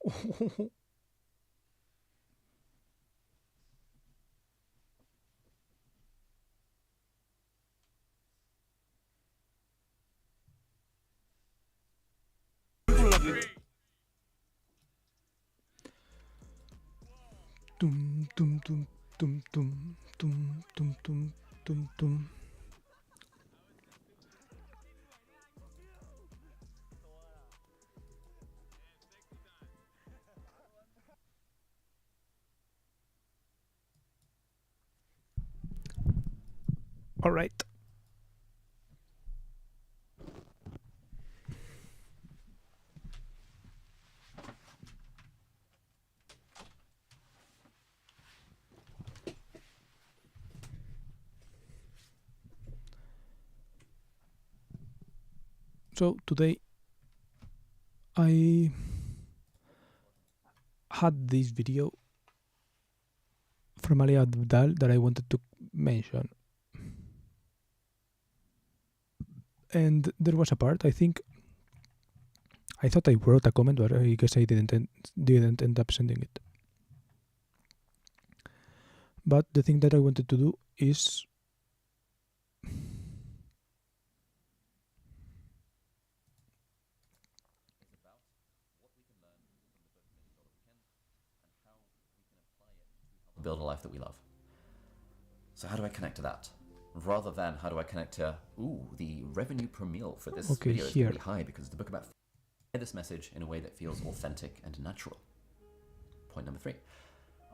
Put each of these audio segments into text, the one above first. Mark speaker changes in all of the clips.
Speaker 1: Tum tum tum tum tum tum tum tum tum tum. All right. So today I had this video from Ali Abdaal that I wanted to mention. And there was a part, I think, I thought I wrote a comment, but I guess I didn't end up sending it. But the thing that I wanted to do is
Speaker 2: build a life that we love. So how do I connect to that? Rather than how do I connect to, the revenue per meal for this video is really high because the book about this message in a way that feels authentic and natural. Point number 3.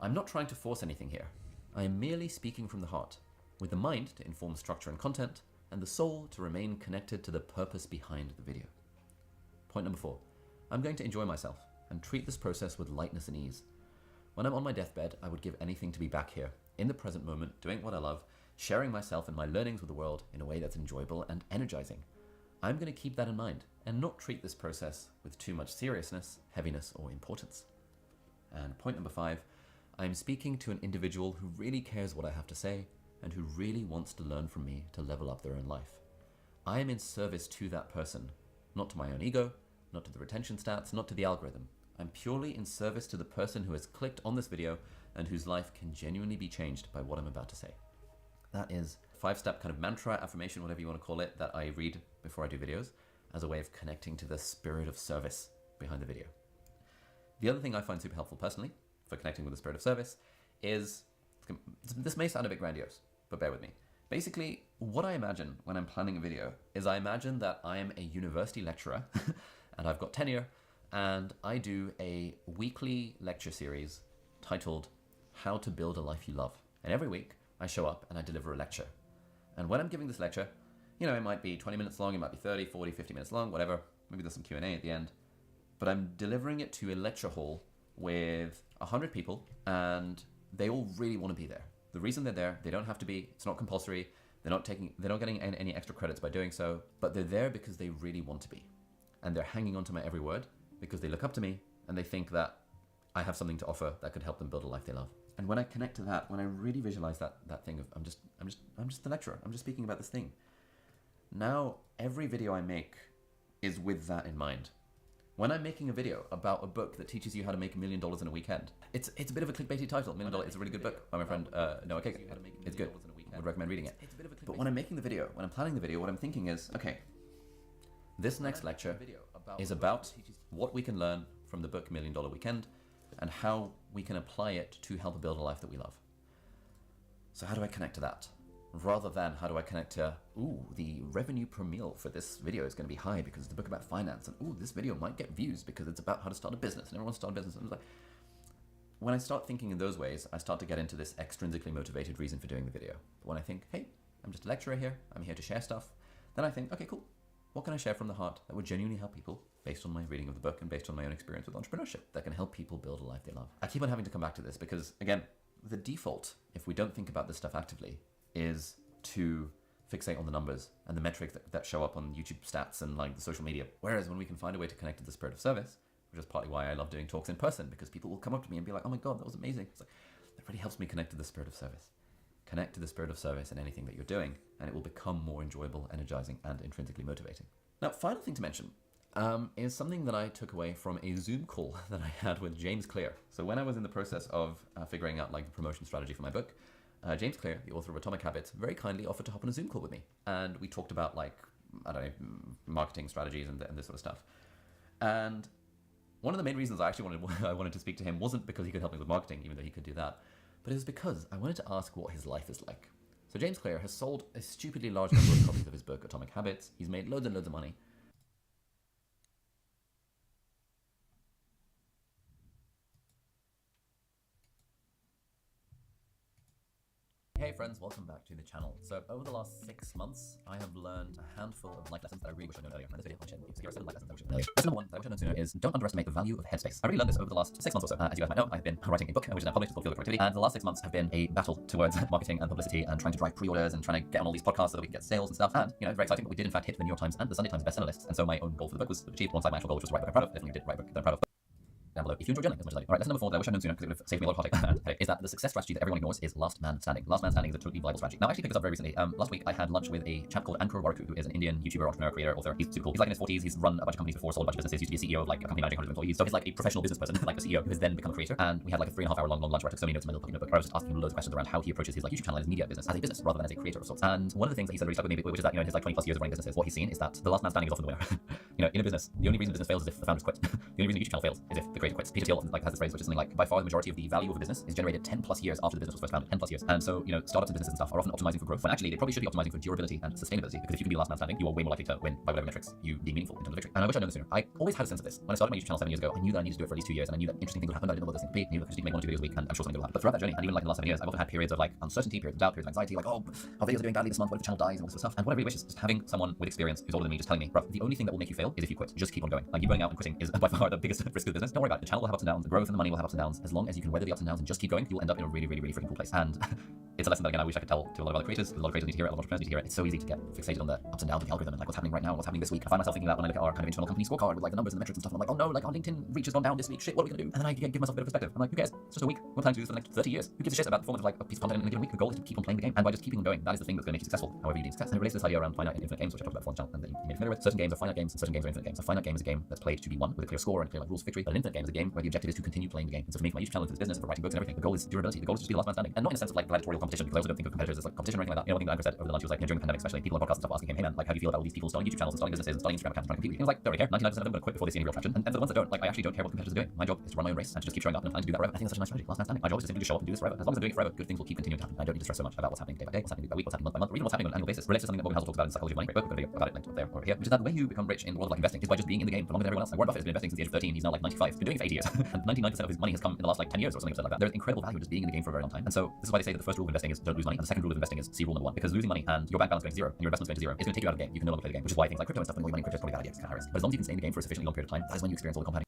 Speaker 2: I'm not trying to force anything here. I am merely speaking from the heart, with the mind to inform structure and content, and the soul to remain connected to the purpose behind the video. Point number 4. I'm going to enjoy myself and treat this process with lightness and ease. When I'm on my deathbed, I would give anything to be back here, in the present moment, doing what I love, sharing myself and my learnings with the world in a way that's enjoyable and energizing. I'm going to keep that in mind and not treat this process with too much seriousness, heaviness, or importance. And point number 5, I'm speaking to an individual who really cares what I have to say and who really wants to learn from me to level up their own life. I am in service to that person, not to my own ego, not to the retention stats, not to the algorithm. I'm purely in service to the person who has clicked on this video and whose life can genuinely be changed by what I'm about to say. That is a 5-step kind of mantra, affirmation, whatever you want to call it, that I read before I do videos as a way of connecting to the spirit of service behind the video. The other thing I find super helpful personally for connecting with the spirit of service is, this may sound a bit grandiose, but bear with me. Basically, what I imagine when I'm planning a video is I imagine that I am a university lecturer and I've got tenure, and I do a weekly lecture series titled How to Build a Life You Love. And every week I show up and I deliver a lecture. And when I'm giving this lecture, it might be 20 minutes long, it might be 30, 40, 50 minutes long, whatever. Maybe there's some Q&A at the end. But I'm delivering it to a lecture hall with 100 people, and they all really want to be there. The reason they're there, they don't have to be, it's not compulsory, they're not getting any extra credits by doing so, but they're there because they really want to be. And they're hanging on to my every word because they look up to me and they think that I have something to offer that could help them build a life they love. And when I connect to that, when I really visualize that thing of I'm just the lecturer, I'm just speaking about this thing. Now every video I make is with that in mind. When I'm making a video about a book that teaches you how to make $1 million in a weekend, it's a bit of a clickbaity title. $1 Million, it's a really good book by my friend Noah Kagan. It's good. I would recommend reading it. But when I'm making the video, when I'm planning the video, what I'm thinking is, okay, this next lecture is about what we can learn from the book $1 Million Weekend and how we can apply it to help build a life that we love. So how do I connect to that? Rather than how do I connect to, the revenue per meal for this video is going to be high because it's a book about finance, and this video might get views because it's about how to start a business and everyone wants to start a business. And like, when I start thinking in those ways, I start to get into this extrinsically motivated reason for doing the video. But when I think, hey, I'm just a lecturer here, I'm here to share stuff, then I think, okay, cool. What can I share from the heart that would genuinely help people based on my reading of the book and based on my own experience with entrepreneurship that can help people build a life they love? I keep on having to come back to this because, again, the default, if we don't think about this stuff actively, is to fixate on the numbers and the metrics that show up on YouTube stats and like the social media. Whereas when we can find a way to connect to the spirit of service, which is partly why I love doing talks in person, because people will come up to me and be like, oh my God, that was amazing. It's like, that really helps me connect to the spirit of service. Connect to the spirit of service in anything that you're doing, and it will become more enjoyable, energizing, and intrinsically motivating. Now, final thing to mention, is something that I took away from a Zoom call that I had with James Clear. So when I was in the process of figuring out like the promotion strategy for my book, James Clear, the author of Atomic Habits, very kindly offered to hop on a Zoom call with me. And we talked about like, I don't know, marketing strategies and this sort of stuff. And one of the main reasons I actually wanted to speak to him wasn't because he could help me with marketing, even though he could do that, but it was because I wanted to ask what his life is like. So James Clear has sold a stupidly large number of copies of his book, Atomic Habits. He's made loads and loads of money. Hey friends, welcome back to the channel. So over the last 6 months, I have learned a handful of life lessons that I really wish I'd known earlier. And this video, I'll share with you. So here are 7 life lessons I wish I'd known earlier. Lesson number 1 that I wish I'd known sooner is don't underestimate the value of headspace. I really learned this over the last 6 months or so. As you guys might know, I've been writing a book, which is now published, it's called Feel Good Productivity. And the last 6 months have been a battle towards marketing and publicity and trying to drive pre-orders and trying to get on all these podcasts so that we can get sales and stuff. And, you know, it's very exciting, but we did in fact hit the New York Times and the Sunday Times bestseller lists. And so my own goal for the book was achieved alongside my actual goal, which was to write a book I'm proud of. Definitely did write a book that I'm proud of. Down below if you enjoy journaling as much as I do. Alright, lesson number 4 that I wish I'd known sooner because it would have saved me a lot of heartache is that the success strategy that everyone ignores is last man standing. Last man standing is a totally viable strategy. Now I actually picked this up very recently. Last week I had lunch with a chap called Ankur Warikoo, who is an Indian YouTuber, entrepreneur, creator, author. He's super cool. He's like in his 40s, he's run a bunch of companies before, sold a bunch of businesses, used to be a CEO of like a company managing hundreds of employees. So he's like a professional business person, like a CEO, who has then become a creator. And we had like a 3.5 hour long lunch where I took so many notes in my little pocket notebook where I was just asking him loads of questions around how he approaches his like YouTube channel and his media business as a business rather than as a creator of sorts. And one of the things that he said really stuck with me, which is that, you know, in his like 20+ years of running businesses, what he's seen is that the last man standing is often the winner. You know, in a business, the only reason the business fails is if the founders quit. The only reason the YouTube channel fails is if the creator quits. Peter Thiel like has this phrase which is something like by far the majority of the value of a business is generated 10+ years after the business was first founded. 10+ years. And so, you know, startups and businesses and stuff are often optimizing for growth when actually they probably should be optimizing for durability and sustainability, because if you can be last man standing, you are way more likely to win by whatever metrics you deem meaningful in terms of victory. And I wish I'd known this sooner. I always had a sense of this. When I started my YouTube channel 7 years ago, I knew that I needed to do it for at least 2 years, and I knew that interesting things would happen. I didn't know what those things would be. I knew that I just need to make 1 or 2 videos a week, and I'm sure something will happen. But throughout that journey, and even like in the last 7 years, I've often had periods of like uncertainty, periods of doubt, periods of anxiety, like, oh, our videos are doing badly this month, what if the channel dies, and all this sort of stuff. And what I really wish is just having someone with experience who's older than me just telling me, bro, the only thing that will make you fail is if you quit. Just keep on going. Like, you burning out and quitting is by far the biggest risk of the business. Don't worry about it. The channel will have ups and downs, the growth and the money will have ups and downs. As long as you can weather the ups and downs and just keep going, you'll end up in a really, really, really freaking cool place. And it's a lesson that again I wish I could tell to a lot of other creators. A lot of creators need to hear it, a lot of entrepreneurs need to hear it. It's so easy to get fixated on the ups and downs of the algorithm and like what's happening right now and what's happening this week. I find myself thinking about when I look at our kind of internal company scorecard with like the numbers and the metrics and stuff, and I'm like, oh no, like our LinkedIn reach has gone down this week. Shit, what are we gonna do? And then I give myself a bit of perspective. I'm like, who cares? It's just a week. We're planning to do this for the next 30 years. Who gives a shit about the performance of like a piece of content in a given week? The goal is to keep on playing the game, and by just keeping on going, that is the thing that's going to make you successful, however you deem success. And it relates to this idea around finite and infinite games, which I talked about before on the channel, and that you may be familiar with. Certain games are finite games, and certain games are infinite games. A finite game is a game that's played to be won with a clear score and clear like rules of victory. But an infinite game is a game where the objective is to continue playing the game. And so for me, for my YouTube channel, for this business, for writing books and everything, the goal is durability. The goal is just to be the last man standing, and not in a sense of like gladiatorial competition, because I also don't think of competitors as like competition or anything like that. You know, one thing that Anchor said over the lunch was like, you know, during the pandemic, especially people on podcasts and stuff asking him, hey man, like how do you feel about all these people starting YouTube channels and starting businesses and starting Instagram accounts and trying to compete with you? He was like, don't really care. 99% of them are going to quit before they see any real traction. And for the ones that don't, like I actually don't care what competitors are doing. My job is to run my own race and to just keep showing up and plan to do that forever. I think that's such a nice strategy. Last man standing. My job is to simply just show up and do this forever. As long as I'm doing it forever, good things will keep continuing to happen. I don't need to stress so much about what's happening day by day, what's happening week by week, what's happening month by month, or even what's happening on an annual basis. Relates to something that Morgan Housel talks about in Psychology of Money. Great book, we've got a video about it linked up there or here, which is that the way you become rich in the world of like investing is by just being in the game for longer than everyone else. Like Warren Buffett has been investing since the age of 13. He's now like 95. He's been doing it for 80 years. And 99% of his money has come in the last like 10 years or something like that. There's incredible value in just being in the game for a very long time. And so this is why they say that the first rule of investing is don't lose money, and the second rule of investing is see rule number 1, because losing money and your bank balance going to zero and your investments going to zero is going to take you out of the game. You can no longer play the game, which is why things like crypto and stuff, putting all your money in crypto is probably a bad idea. It's kind of high risk. But as long as you can stay in the game for a sufficiently long period of time, that is when you experience all the compounding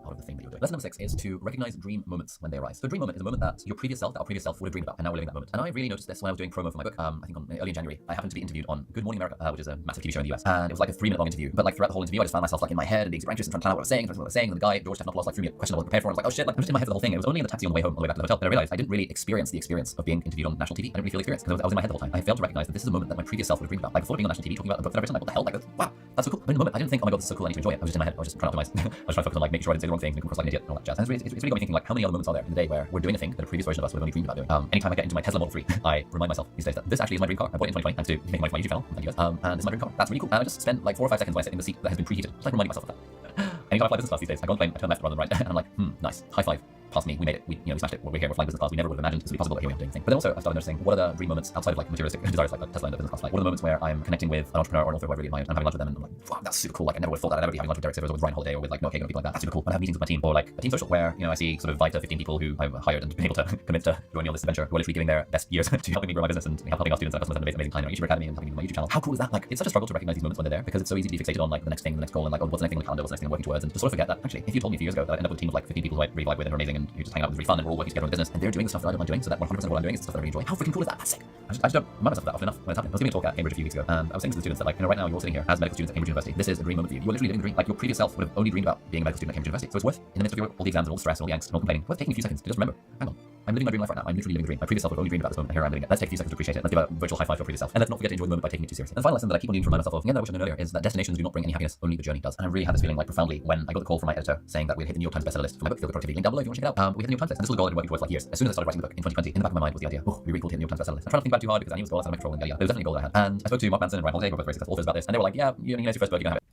Speaker 2: out of the thing that you're doing. Lesson number 6 is to recognize dream moments when they arise. So a dream moment is a moment that your previous self, would have dreamed about, and now we're living that moment. And I really noticed this when I was doing promo for my book. I think early in January, I happened to be interviewed on Good Morning America, which is a massive TV show in the US. And it was like a 3-minute long interview. But like throughout the whole interview, I just found myself like in my head and being super anxious and trying to plan out what I was saying, and the guy, George Stephanopoulos, like threw me a question I wasn't prepared for. And I was like, oh shit, like I'm just in my head for the whole thing. It was only in the taxi on the way home, on the way back to the hotel, that I realized I didn't really experience the experience of being interviewed on national TV. I didn't really feel the experience because I was in my head the whole time. I failed to recognize that this is a moment that my previous self would have dreamed about. Like before being on national TV, talking about a book that I've written, like what the hell, like wow, that's so cool. But in the moment, I didn't think, oh my god, this is so cool, I need to enjoy it. I was just in my head, I was just trying to optimize. I was trying to focus on like making sure I didn't say the wrong thing, and come across like an idiot and all that jazz. And it's really got me thinking like how many other moments are there in the day where we're doing a thing that a previous version of us would have only dreamed about doing. Anytime I get into my Tesla Model 3, I remind myself these days that this actually is my dream car. I bought it in 2020 thanks to making money for my YouTube channel and videos. And this is my dream car. That's really cool. And I just spend like 4 or 5 seconds when I sit in the seat that has been preheated, just like reminding myself of that. Anytime I fly business class these days, I go on the plane, I turn left rather than right, and I'm like, nice, high five. Past me, we made it, we smashed it, we're here, we're flying business class, we never would have imagined this would be possible, but here we are doing the thing. But then also, I started noticing, what are the dream moments outside of like materialistic desires like Tesla and the business class flight? What are the moments where I'm connecting with an entrepreneur or an author who I really admire, and I'm having lunch with them, and I'm like, wow, that's super cool, like I never would have thought that I'd ever be having lunch with Derek Sivers or with Ryan Holiday or with like Noah Kagan or people like that. That's super cool. And I have meetings with my team, or like a team social where, I see sort of 5 to 15 people who I've hired and been able to convince to join me on this adventure, who are literally giving their best years to helping me grow my business and helping our students and customers and amazing client on YouTube Academy and helping me with my YouTube channel. How cool is that? Like, it's such a struggle to recognize these moments when they're there, because it's so easy to be fixated on like the next thing, the next goal, and like, oh, what's the next thing on the calendar, what's the next thing I'm working towards, and to sort of forget that actually, if you told me a few years ago that I'd end up with a team of like 15 people who I really vibe with and are amazing and who just hang out with really fun and we're all working together on the business and they're doing the stuff that I don't mind doing, so that 100% of what I'm doing is the stuff that I really enjoy. How freaking cool is that? That's sick. I just don't remind myself of that often enough when it's happening. I was giving a talk at Cambridge a few weeks ago, and I was saying to the students that, like, right now you're sitting here as medical students at Cambridge University. This is a dream moment for you. You're literally living the dream. Like, your previous self would have only dreamed about being a medical student at Cambridge University. So it's worth, in the midst of all the exams and all the stress and all the angst and all complaining, worth taking a few seconds to just remember, hang on, I'm living my dream life right now. I'm literally living the dream. My previous self would have only dreamed about this moment, and here I'm living it. Let's take a few seconds to appreciate it. Let's give a virtual high five to our previous self. And let's not forget to enjoy the moment by taking it too seriously. And the final lesson that I keep on needing to remind myself of, again, that I wish I'd known earlier, is that destinations do not bring any happiness, only the journey does. And I really had this feeling, like, profoundly when I got the call from my editor saying that we'd hit the New York Times bestseller list for my book, Feel Good Productivity. Link down below if you want to check it out. We hit the New York Times list, and this was a goal I'd been working towards for like years. As soon as I started writing the book in 2020, in the back of my mind was the idea, oh, we really cool to hit the New York Times bestseller list. I'm trying to think about it too hard because I knew it was a goal outside of my control and it was definitely a goal that I had. And I spoke to Mark Manson and Ryan Holiday, both very successful authors, about this, and they were like, yeah, you know, it's your first book, you're gonna have it.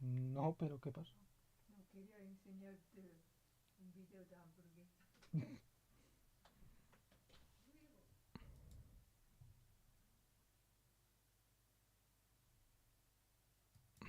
Speaker 1: No, pero ¿qué pasa?
Speaker 3: No quería enseñarte un vídeo de hamburguesa.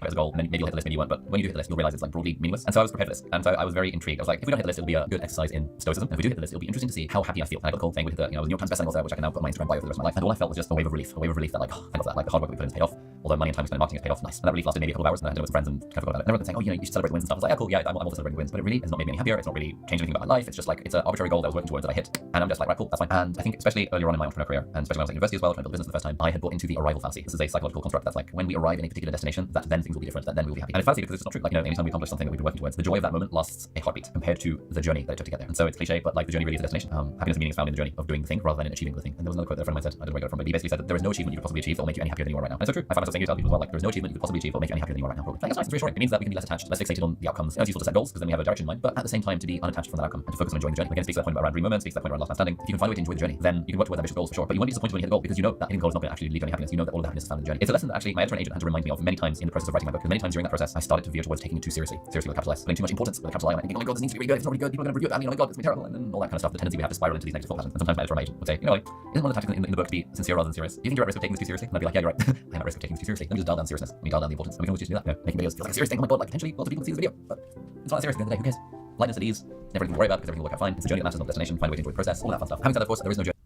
Speaker 2: As a goal, maybe you'll hit the list, maybe you won't, but when you do hit the list, you'll realize it's like broadly meaningless. And so I was prepared for this, and so I was very intrigued. I was like, if we don't hit the list, it'll be a good exercise in stoicism. And if we do hit the list, it'll be interesting to see how happy I feel. And I got the call saying we hit the, New York Times bestselling author, which I can now put on my Instagram bio for the rest of my life. And all I felt was just a wave of relief that, like, oh, thank God for that. Like, the hard work we put in has paid off. Although money and time spent in marketing has paid off, nice. And that relief lasted maybe a couple of hours, and I had dinner with some friends and kind of forgot about it. And everyone saying, oh, you should celebrate the wins and stuff. I was like, yeah, cool, yeah, I'm also celebrating the wins, but it really has not made me any happier. It's not really changed anything about my life. It's just like, it's an arbitrary goal that I was working towards that I hit, and I'm just like, right, cool, that's fine. And I think especially earlier on in my entrepreneur career, and especially when I was at university as well, trying to build business for the first time, I had bought into the arrival fallacy. This is a psychological construct that's like, when we arrive in a particular destination, that then things will be different, that then we'll be happy. And it's fallacy because it's not true. Like, anytime we accomplish something that we've been working towards, the joy of that moment lasts a heartbeat compared to the journey that it took to get there. And so it's cliche, but like the journey really is the destination. Happiness and meaning is found in the journey of doing the thing rather than in achieving the thing. And there was another quote that a friend of mine said, I don't know where I got it from, but he basically said that there is no achievement you could possibly achieve that will make you any happier than you are right now. And it's so true. I find myself saying it to other people as well. Like, there is no achievement you could possibly achieve that will make you any happier than you are right now. Probably. Like, that's nice. It's reassuring. It means that we can be less attached, less fixated on the outcomes. It's useful to set goals because then we have a direction in mind, but at the same time to be unattached from that outcome and to focus on enjoying the journey. Again, speaks to that point about dream moments, speaks to that point around last man standing. If you can find a way to enjoy the journey, then you can work towards ambitious goals for sure. But you won't be disappointed when you hit the goal because you know that hitting the goal is not going to actually lead to any happiness. You know that all of the happiness is found in the journey. It's a lesson that actually my editor and agent had to remind me of many times in the process of writing my book. Because many times during that process, I started to veer towards taking it too seriously with a capital S, putting too much importance with a capital I, and thinking, oh my God, this needs to be really good. It's not really good. People are going to review it. Oh my God, it's going to be terrible, and then all that kind of stuff. The tendency we have to spiral into these negative thought patterns. And sometimes my editor or my agent would say, you know, like, isn't one of the tactics in the book to be sincere rather than serious? Do you think you're at risk of taking this too seriously? And I'd be like, yeah, you're right. I'm at risk of taking this too seriously. Let me just dial down seriousness. Let me dial down the importance. And we can always just do that. Making videos feels like a serious thing. Oh my God, like potentially lots of people can see this video, but it's not that serious at the end of the day. Who cares? Lightness at ease. Never anything to worry about because everything will work out fine. It's a journey that matters, not the destination. Find a way to enjoy the process. All that fun stuff. Having said that, of course, there is no journey.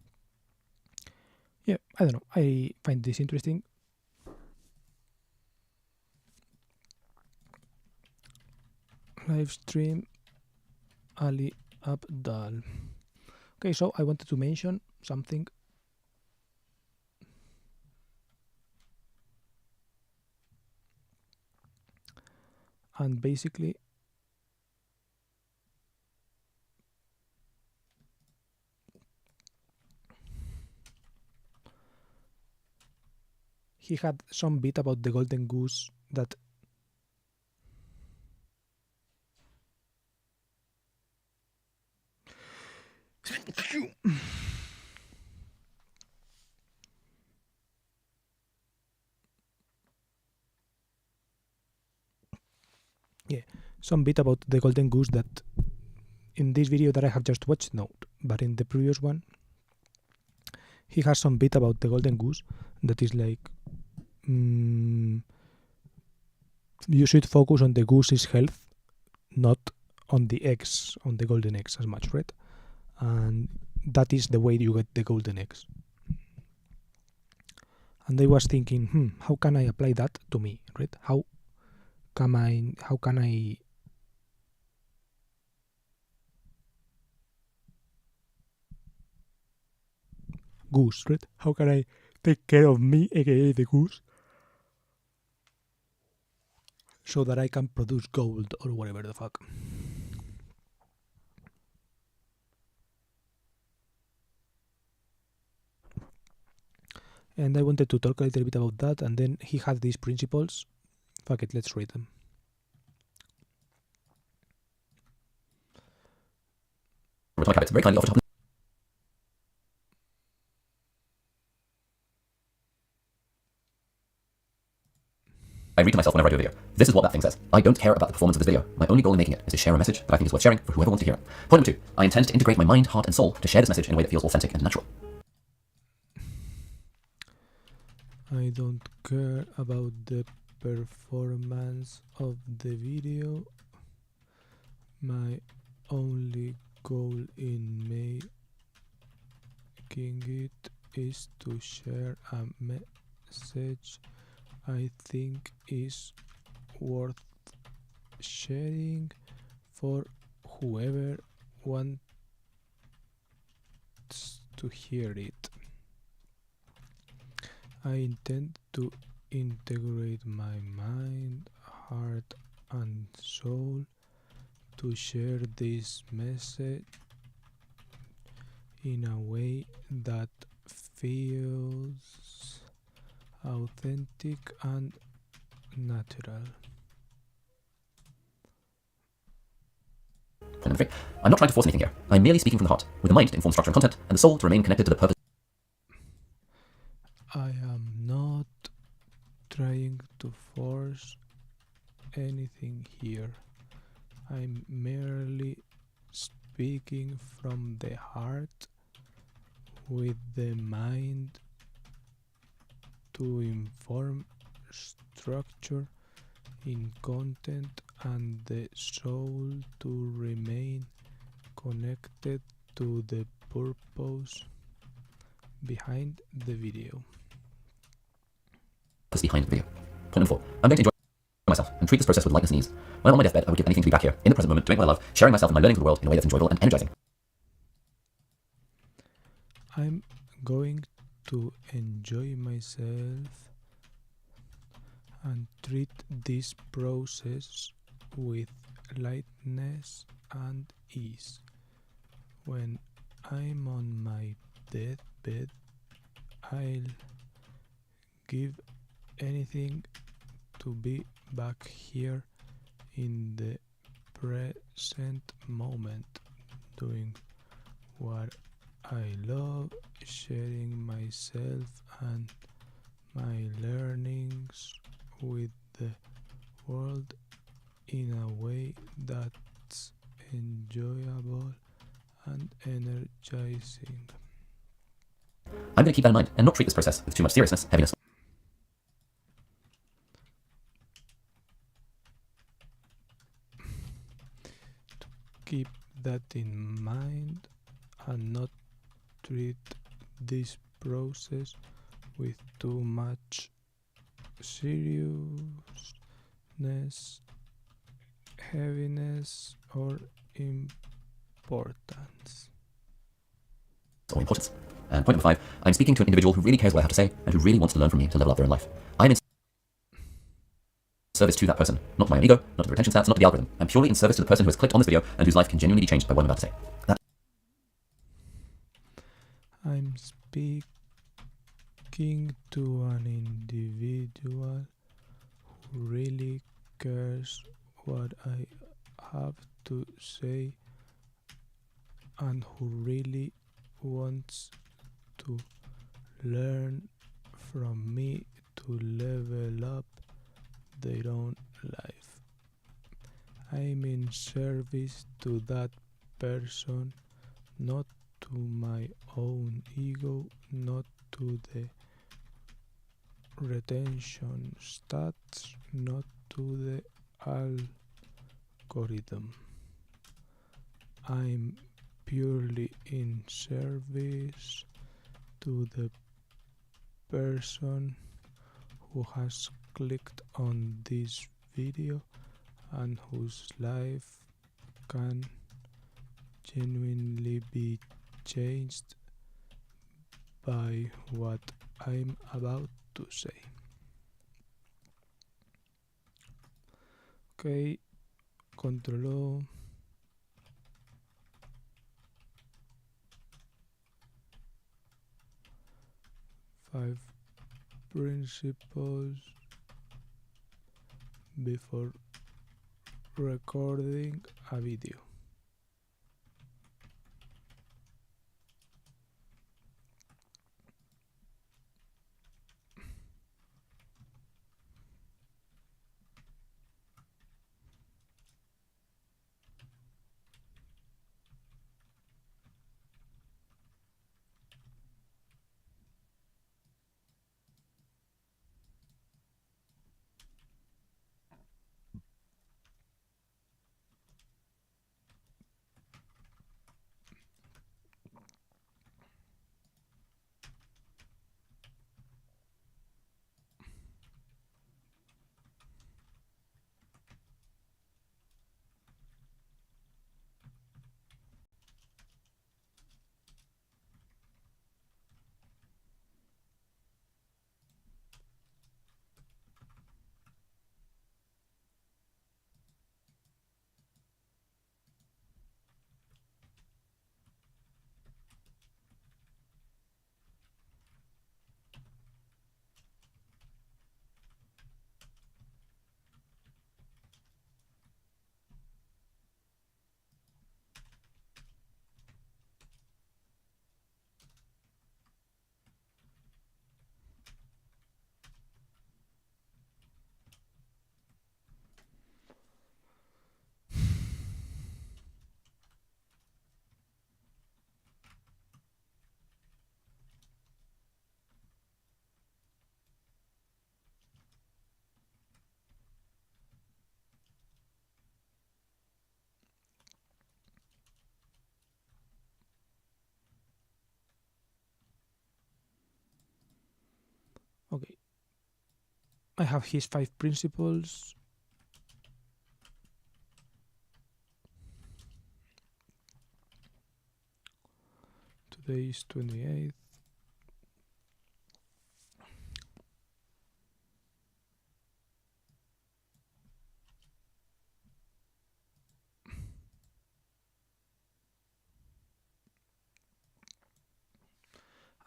Speaker 1: Yeah, I don't know. I find this interesting. Live stream Ali Abdaal. Okay, so I wanted to mention something. And basically, he had some bit about the golden goose that some bit about the golden goose that in this video that I have just watched, no, but in the previous one, he has some bit about the golden goose that is like, you should focus on the goose's health, not on the eggs, on the golden eggs as much, right? And that is the way you get the golden eggs. And I was thinking, how can I apply that to me, right? How can I goose, right? How can I take care of me, aka the goose, so that I can produce gold or whatever the fuck? And I wanted to talk a little bit about that, and then he had these principles. Fuck it, let's read them.
Speaker 2: Atomic Habits very kindly offer to I read to myself whenever I do a video. This is what that thing says. I don't care about the performance of this video. My only goal in making it is to share a message that I think is worth sharing for whoever wants to hear it. Point number 2. I intend to integrate my mind, heart, and soul to share this message in a way that feels authentic and natural.
Speaker 1: I don't care about the performance of the video. My only goal in making it is to share a message I think is worth sharing for whoever wants to hear it. I intend to integrate my mind, heart, and soul to share this message in a way that feels authentic and natural.
Speaker 2: Point number 3. I'm not trying to force anything here. I'm merely speaking from the heart, with the mind to inform structure and content, and the soul to remain connected to the purpose.
Speaker 1: I am not trying to force anything here. I'm merely speaking from the heart with the mind to inform structure in content and the soul to remain connected to the purpose behind the video.
Speaker 2: Behind the video. Point number 4. I'm going to enjoy myself and treat this process with lightness and ease. When I'm on my deathbed, I would give anything to be back here, in the present moment, doing what I love, sharing myself and my learning with the world in a way that's enjoyable and energizing.
Speaker 1: I'm going to enjoy myself and treat this process with lightness and ease. When I'm on my deathbed, I'll give anything to be back here in the present moment, doing what I love, sharing myself and my learnings with the world in a way that's enjoyable and energizing.
Speaker 2: I'm going to keep that in mind and not treat this process with too much seriousness, heaviness.
Speaker 1: Keep that in mind and not treat this process with too much seriousness, heaviness, or importance.
Speaker 2: Or importance. And point number 5. I'm speaking to an individual who really cares what I have to say and who really wants to learn from me to level up their own life. I'm in service to that person, not to my own ego, not to the retention stats, not to the algorithm. I'm purely in service to the person who has clicked on this video and whose life can genuinely be changed by what I'm about to say.
Speaker 1: I'm speaking to an individual who really cares what I have to say and who really wants to learn from me to level up their own life. I'm in service to that person, not to my own ego, not to the retention stats, not to the algorithm. I'm purely in service to the person who has clicked on this video and whose life can genuinely be changed by what I'm about to say. Ok, controló. Five principles before recording a video. Okay. I have his 5 principles. Today is 28th.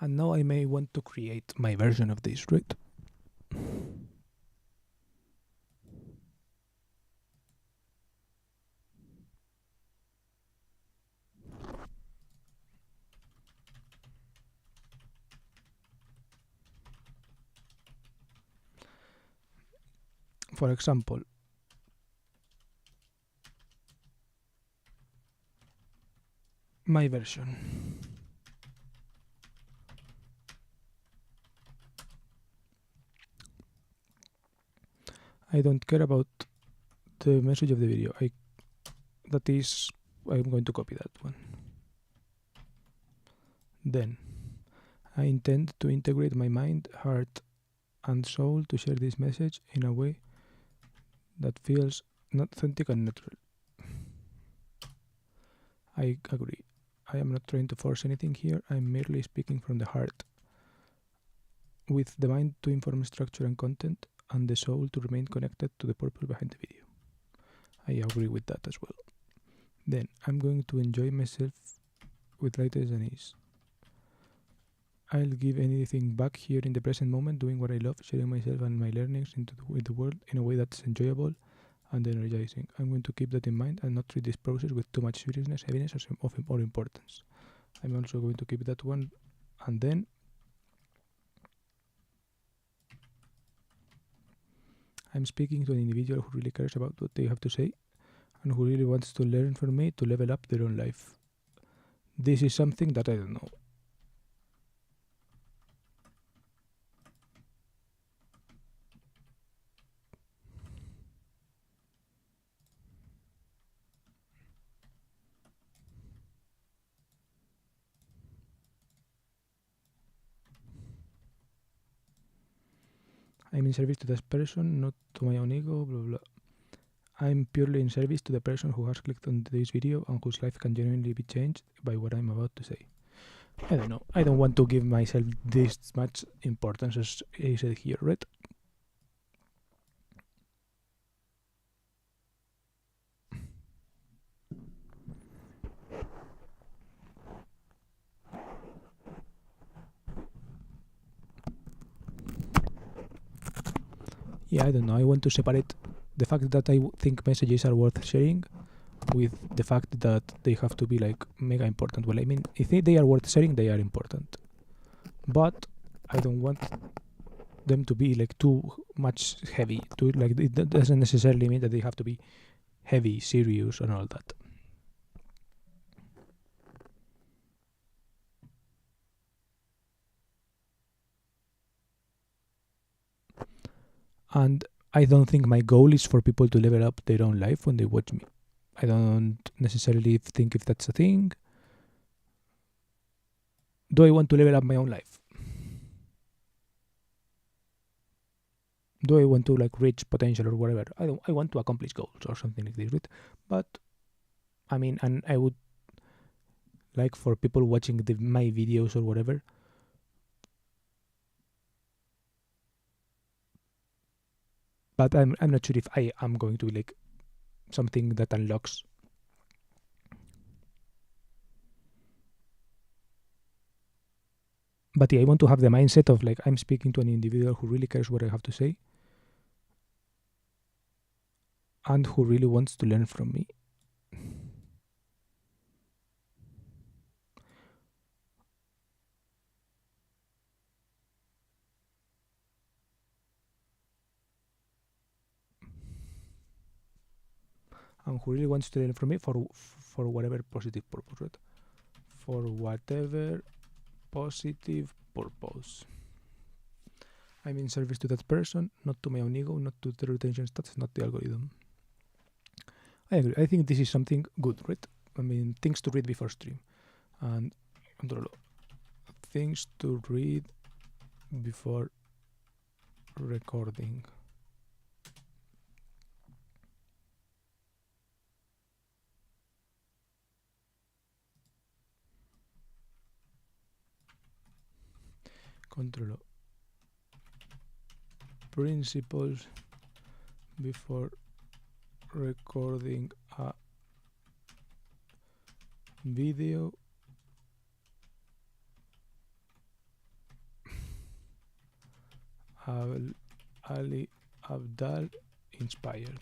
Speaker 1: And now I may want to create my version of this, right? For example, my version. I don't care about the message of the video. I'm going to copy that one. Then I intend to integrate my mind, heart, and soul to share this message in a way that feels not authentic and natural. I agree. I am not trying to force anything here. I'm merely speaking from the heart, with the mind to inform structure and content, and the soul to remain connected to the purpose behind the video. I agree with that as well. Then I'm going to enjoy myself with lightness and ease. I'll give anything back here in the present moment, doing what I love, sharing myself and my learnings with the world in a way that's enjoyable and energizing. I'm going to keep that in mind and not treat this process with too much seriousness, heaviness, or importance. I'm also going to keep that one, and then I'm speaking to an individual who really cares about what they have to say and who really wants to learn from me to level up their own life. This is something that I don't know. I'm in service to that person, not to my own ego, blah blah. I'm purely in service to the person who has clicked on this video and whose life can genuinely be changed by what I'm about to say. I don't know. I don't want to give myself this much importance as I said here, right? Yeah, I don't know. I want to separate the fact that I think messages are worth sharing with the fact that they have to be like mega important. Well, I mean, if they are worth sharing, they are important. But I don't want them to be like too much heavy. It doesn't necessarily mean that they have to be heavy, serious, and all that. And I don't think my goal is for people to level up their own life when they watch me. I don't necessarily think if that's a thing. Do I want to level up my own life? Do I want to like reach potential or whatever? I want to accomplish goals or something like this, right? But I mean, and I would like for people watching my videos or whatever, but I'm not sure if I am going to be like something that unlocks. But yeah, I want to have the mindset of like I'm speaking to an individual who really cares what I have to say and who really wants to learn from me. And who really wants to learn from me for whatever positive purpose, right? For whatever positive purpose. I'm in service to that person, not to my own ego, not to the retention stats, not the algorithm. I agree. I think this is something good, right? I mean, things to read before stream. And things to read before recording. Control principles before recording a video. Ali Abdaal inspired.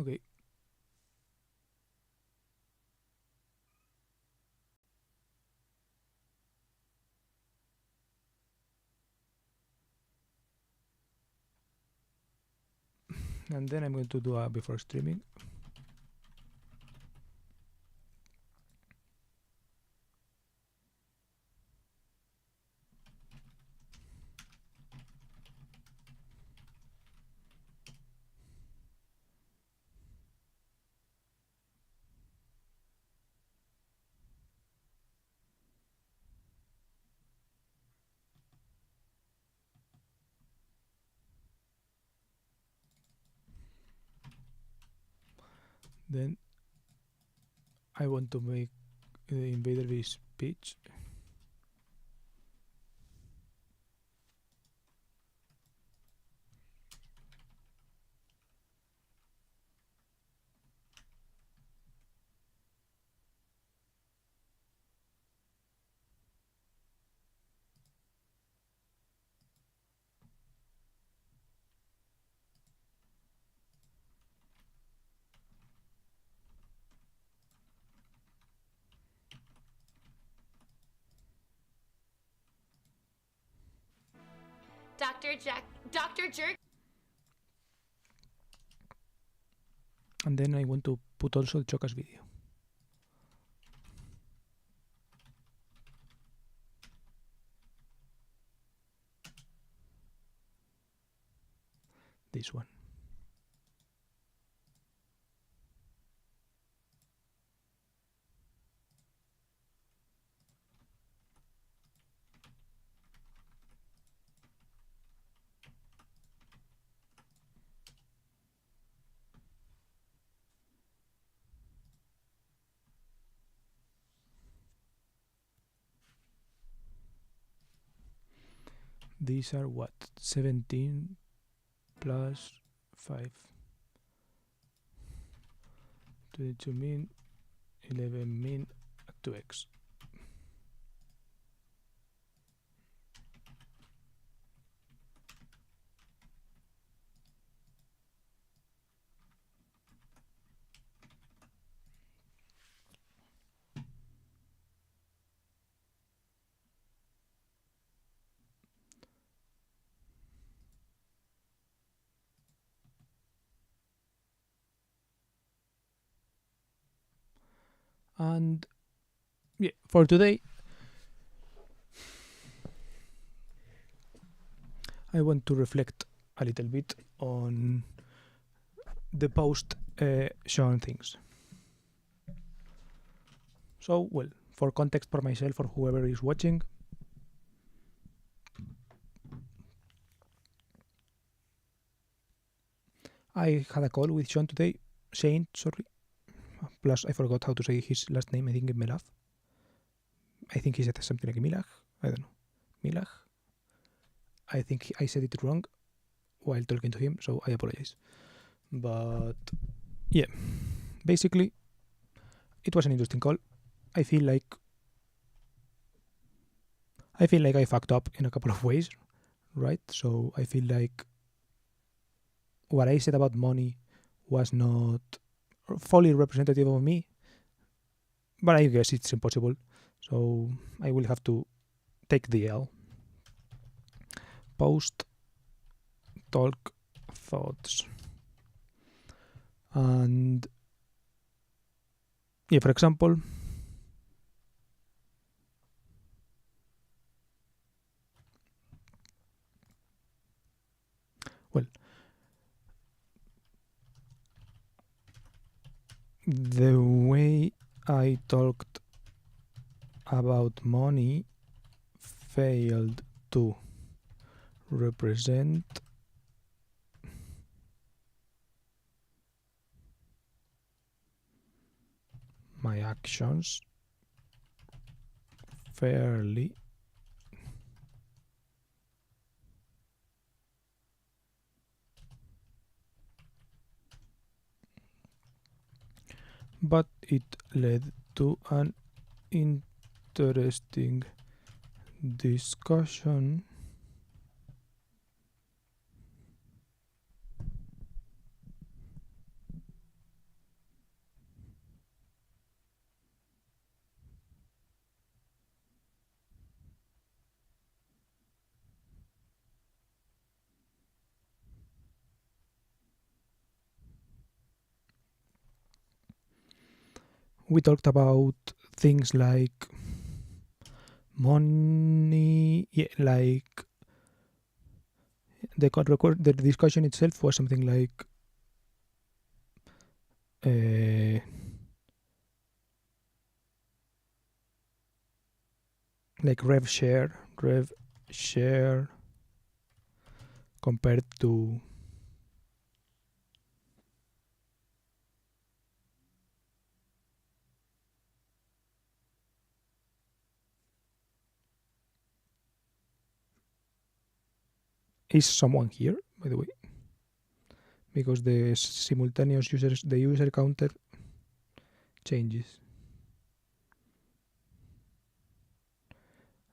Speaker 1: Okay. And then I'm going to do a before streaming. Then I want to make the invader base speech.
Speaker 4: Dr. Jerk.
Speaker 1: And then I want to put also the Choca's video. This one. These are what? 17 plus 5. 22 min, 11 min at 2x. And yeah, for today I want to reflect a little bit on the post shown things. So, well, for context for myself or whoever is watching, I had a call with Sean today, Shane, sorry. Plus, I forgot how to say his last name. I think Melaf. I think he said something like Milag. I don't know, Milag. I think I said it wrong while talking to him, so I apologize. But yeah, basically, it was an interesting call. I feel like I fucked up in a couple of ways, right? So I feel like what I said about money was not fully representative of me, but I guess it's impossible. So I will have to take the L. Post, talk, thoughts. And yeah, for example, well, the way I talked about money failed to represent my actions fairly, but it led to an interesting discussion we talked about things like money, yeah, like the discussion itself was something like rev share compared to is someone here, by the way, because the simultaneous the user counter changes.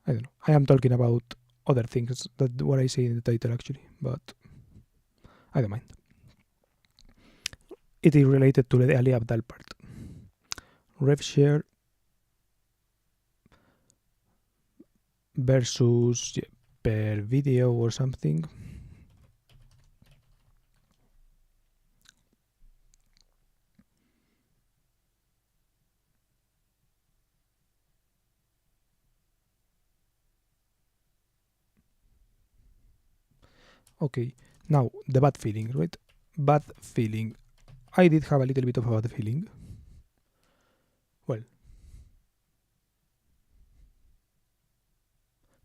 Speaker 1: I don't know. I am talking about other things that what I say in the title actually, but I don't mind. It is related to the Ali Abdal part. Rev share versus per video or something. Okay, now the bad feeling, right? Bad feeling. I did have a little bit of a bad feeling. Well,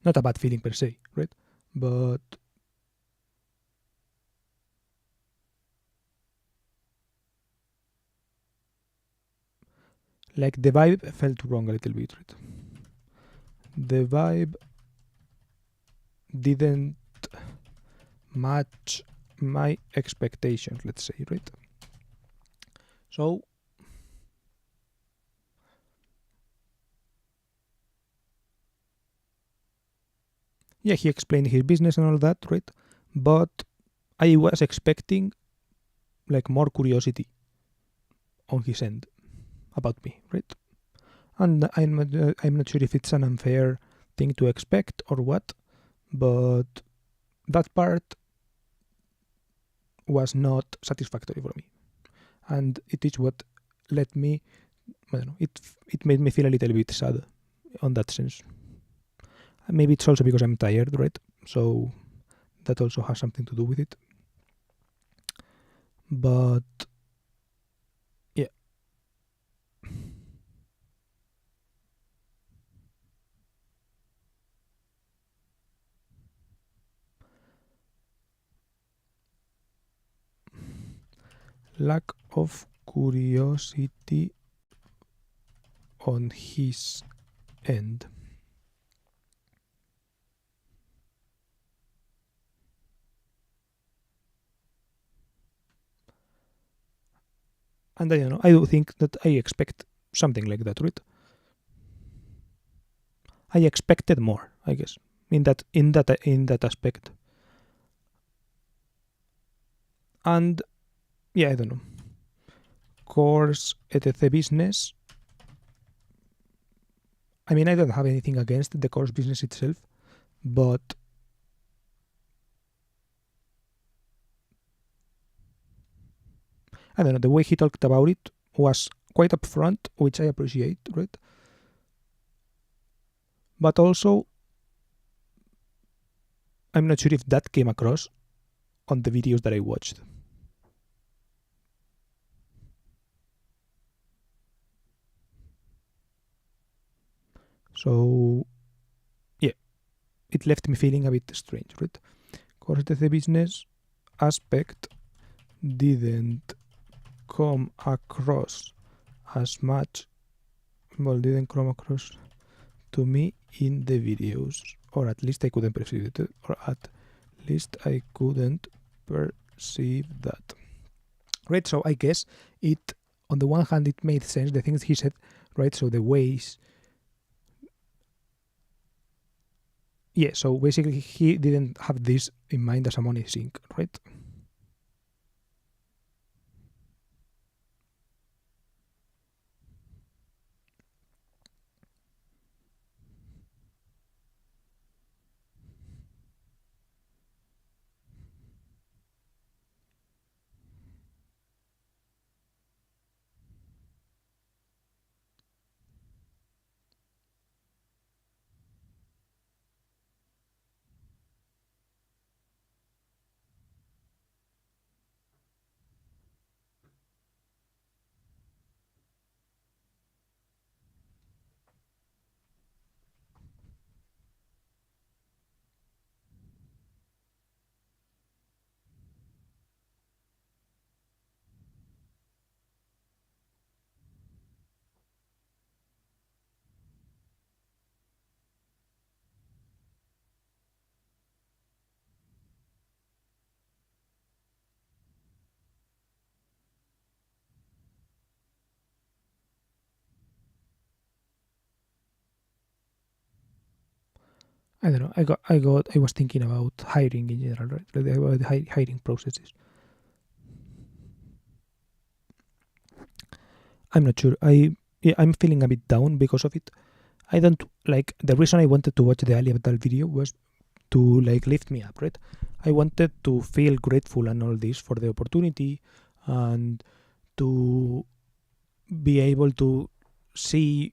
Speaker 1: not a bad feeling per se, right? But like the vibe felt wrong a little bit, right? The vibe didn't match my expectations, let's say, right? So yeah, he explained his business and all that, right? But I was expecting like more curiosity on his end about me, right? And I'm not sure if it's an unfair thing to expect or what, but that part was not satisfactory for me, and it is what let me, I don't know, it made me feel a little bit sad on that sense. Maybe it's also because I'm tired, right? So that also has something to do with it. But yeah. Lack of curiosity on his end. And I don't know, I do think that I expect something like that, right? I expected more, I guess, in that aspect. And yeah, I don't know. Course etc business. I mean, I don't have anything against the course business itself, but I don't know, the way he talked about it was quite upfront, which I appreciate, right? But also, I'm not sure if that came across on the videos that I watched. So, yeah, it left me feeling a bit strange, right? Course the business aspect didn't come across as much, well, didn't come across to me in the videos, or at least I couldn't perceive it, or at least I couldn't perceive that. Right, so I guess it, on the one hand, it made sense, the things he said, right? So the ways, yeah, so basically he didn't have this in mind as a money sink, right? I don't know. I was thinking about hiring in general, right? Like about hiring processes. I'm not sure. I'm feeling a bit down because of it. I don't like the reason I wanted to watch the Ali Abdal video was to like lift me up, right? I wanted to feel grateful and all this for the opportunity and to be able to see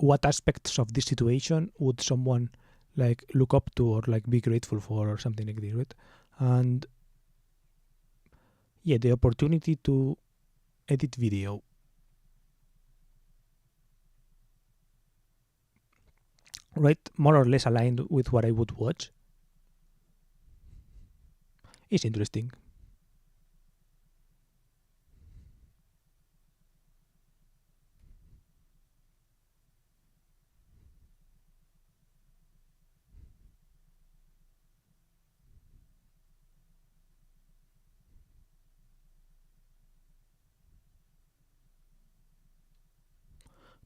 Speaker 1: what aspects of this situation would someone like look up to or like be grateful for or something like this, right? And yeah, the opportunity to edit video right more or less aligned with what I would watch is interesting.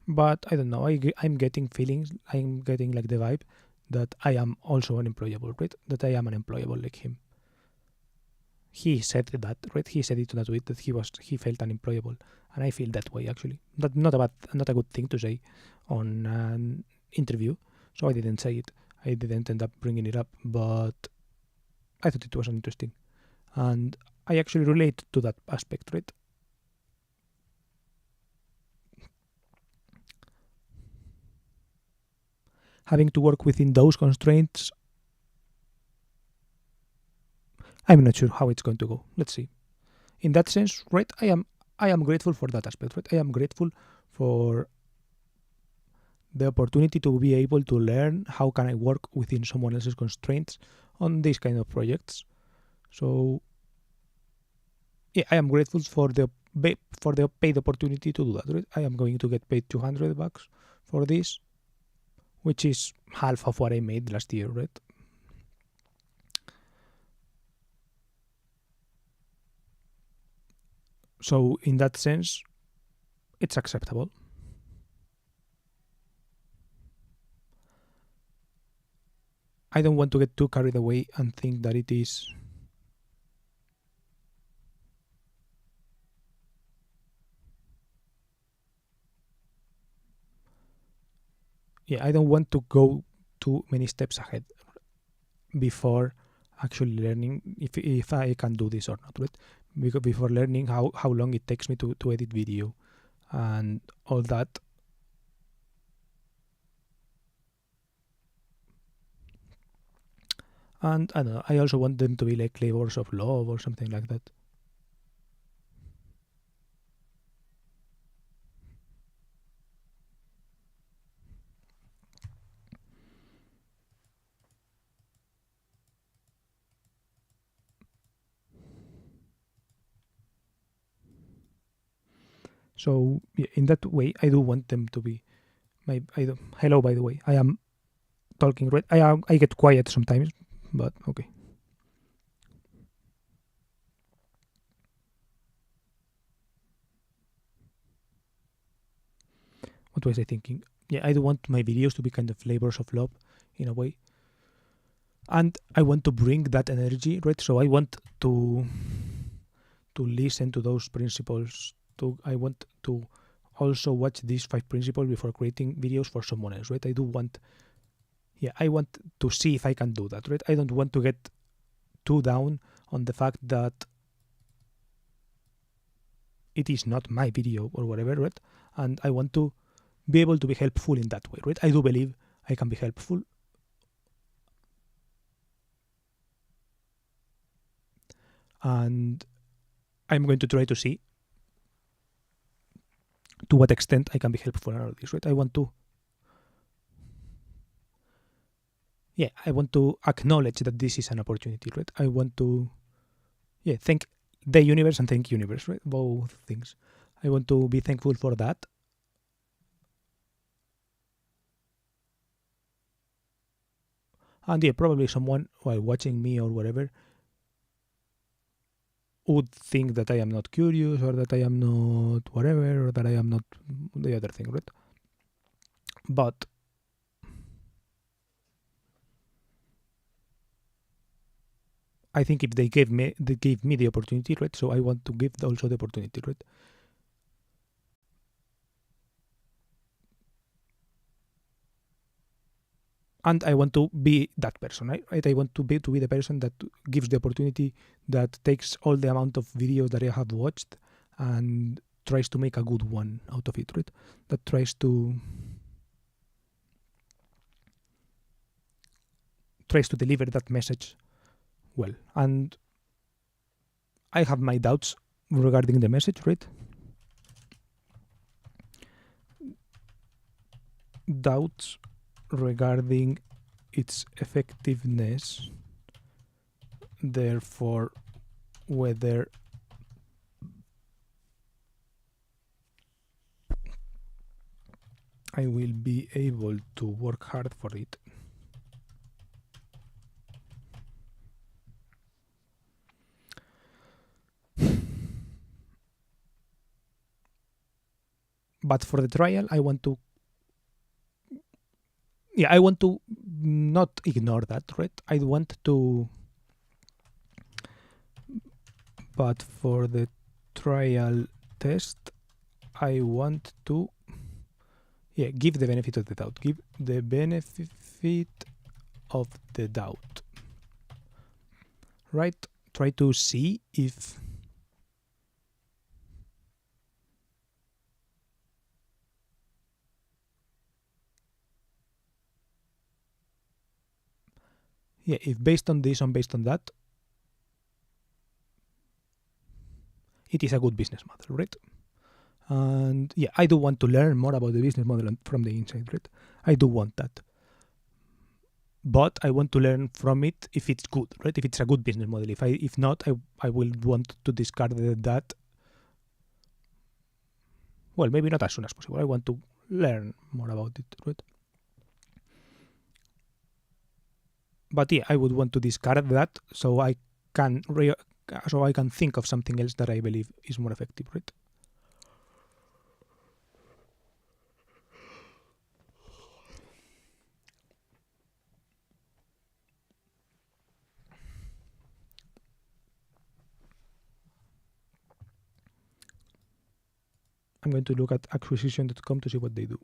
Speaker 1: But I don't know. I'm getting feelings. I'm getting like the vibe that I am also unemployable, right? That I am unemployable like him. He said that, right? He said it on a tweet that he felt unemployable, and I feel that way actually. That not a good thing to say on an interview. So I didn't say it. I didn't end up bringing it up, but I thought it was interesting, and I actually relate to that aspect, right? Having to work within those constraints, I'm not sure how it's going to go. Let's see. In that sense, right, I am grateful for that aspect, right? I am grateful for the opportunity to be able to learn how can I work within someone else's constraints on these kind of projects. So yeah, I am grateful for the paid opportunity to do that, right? I am going to get paid $200 for this, which is half of what I made last year, right? So in that sense, it's acceptable. I don't want to get too carried away and think that it is I don't want to go too many steps ahead before actually learning if I can do this or not, right? Because before learning how long it takes me to edit video and all that. And I don't know, I also want them to be like labors of love or something like that. So in that way, I do want them to be hello, by the way, I am talking, right? I get quiet sometimes, but okay. What was I thinking? I do want my videos to be kind of labors of love in a way. And I want to bring that energy, right? So I want to listen to those principles. I want to also watch these 5 principles before creating videos for someone else, right? I want to see if I can do that, right? I don't want to get too down on the fact that it is not my video or whatever, right? And I want to be able to be helpful in that way, right? I do believe I can be helpful. And I'm going to try to see to what extent I can be helpful in all this, right? I want to acknowledge that this is an opportunity, right? I want to thank the universe and thank universe, right? Both things. I want to be thankful for that. And probably someone while watching me or whatever would think that I am not curious or that I am not whatever or that I am not the other thing, right? But I think if they gave me the opportunity, right? So I want to give also the opportunity, right? And I want to be that person, right? I want to be the person that gives the opportunity, that takes all the amount of videos that I have watched and tries to make a good one out of it, right? That tries to deliver that message well. And I have my doubts regarding the message, right? Doubts regarding its effectiveness, therefore whether I will be able to work hard for it. But for the trial, I want to not ignore that, right? I want to, but for the trial test, I want to, give the benefit of the doubt. Give the benefit of the doubt, right? Try to see if if based on this and based on that, it is a good business model, right? And I do want to learn more about the business model from the inside, right? I do want that. But I want to learn from it if it's good, right? If it's a good business model. If not, I will want to discard that. Well, maybe not as soon as possible. I want to learn more about it, right? But I would want to discard that so I can so I can think of something else that I believe is more effective, right? I'm going to look at acquisition.com to see what they do.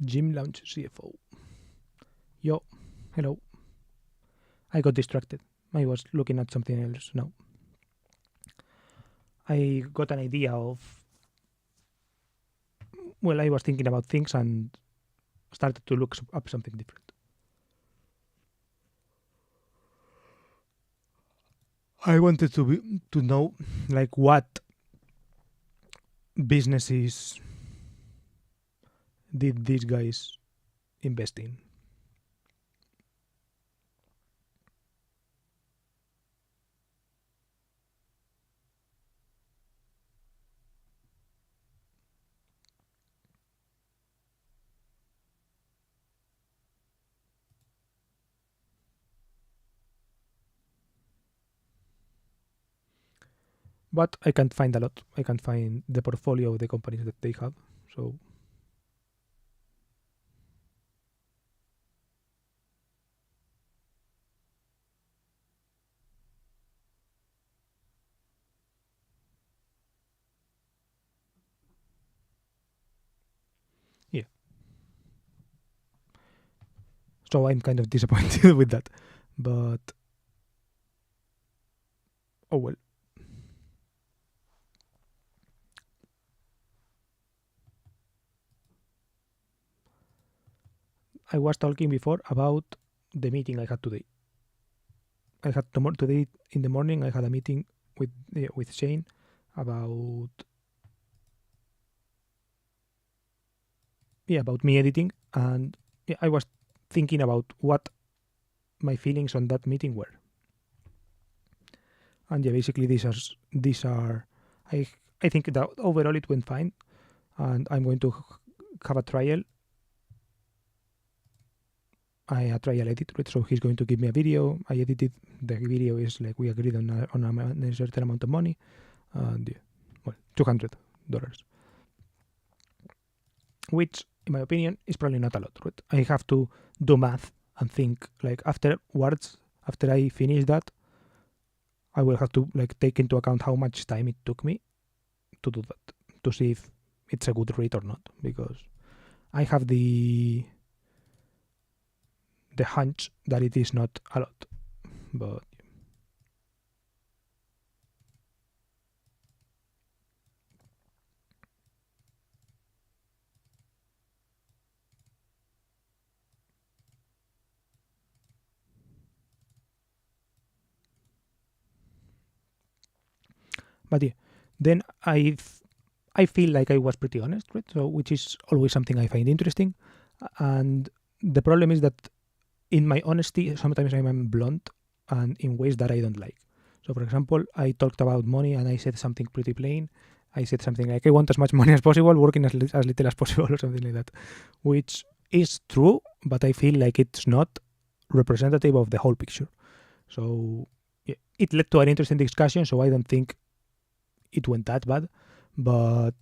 Speaker 1: Gym Lounge CFO. Yo, hello. I got distracted. I was looking at something else now. I got an idea of... Well, I was thinking about things and started to look up something different. I wanted to know, like, what businesses did these guys invest in? But I can't find a lot. I can't find the portfolio of the companies that they have. So yeah. So I'm kind of disappointed with that. But oh well. I was talking before about the meeting I had today. I had today in the morning. I had a meeting with Shane about about me editing, and I was thinking about what my feelings on that meeting were. And yeah, basically these are I think that overall it went fine, and I'm going to have a trial. A trial edit, right? So he's going to give me a video. I edited the video. Is like we agreed on a certain amount of money, and yeah, well, $200, which in my opinion is probably not a lot, right? I have to do math and think like afterwards. After I finish that, I will have to like take into account how much time it took me to do that, to see if it's a good rate or not, because I have the hunch that it is not a lot. But But yeah, then I feel like I was pretty honest, right? So which is always something I find interesting. And the problem is that in my honesty, sometimes I'm blunt and in ways that I don't like. So for example, I talked about money and I said something pretty plain. I said something like, I want as much money as possible, working as little as possible, or something like that, which is true, but I feel like it's not representative of the whole picture. So yeah, it led to an interesting discussion, so I don't think it went that bad, but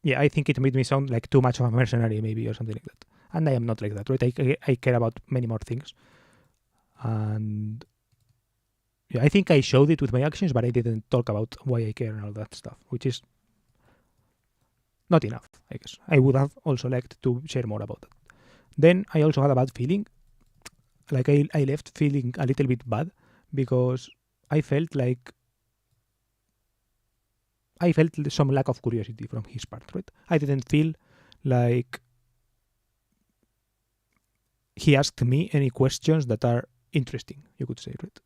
Speaker 1: yeah, I think it made me sound like too much of a mercenary, maybe, or something like that. And I am not like that, right? I care about many more things. And yeah, I think I showed it with my actions, but I didn't talk about why I care and all that stuff, which is not enough, I guess. I would have also liked to share more about that. Then I also had a bad feeling. Like I left feeling a little bit bad because I felt some lack of curiosity from his part, right? I didn't feel like he asked me any questions that are interesting, you could say, right?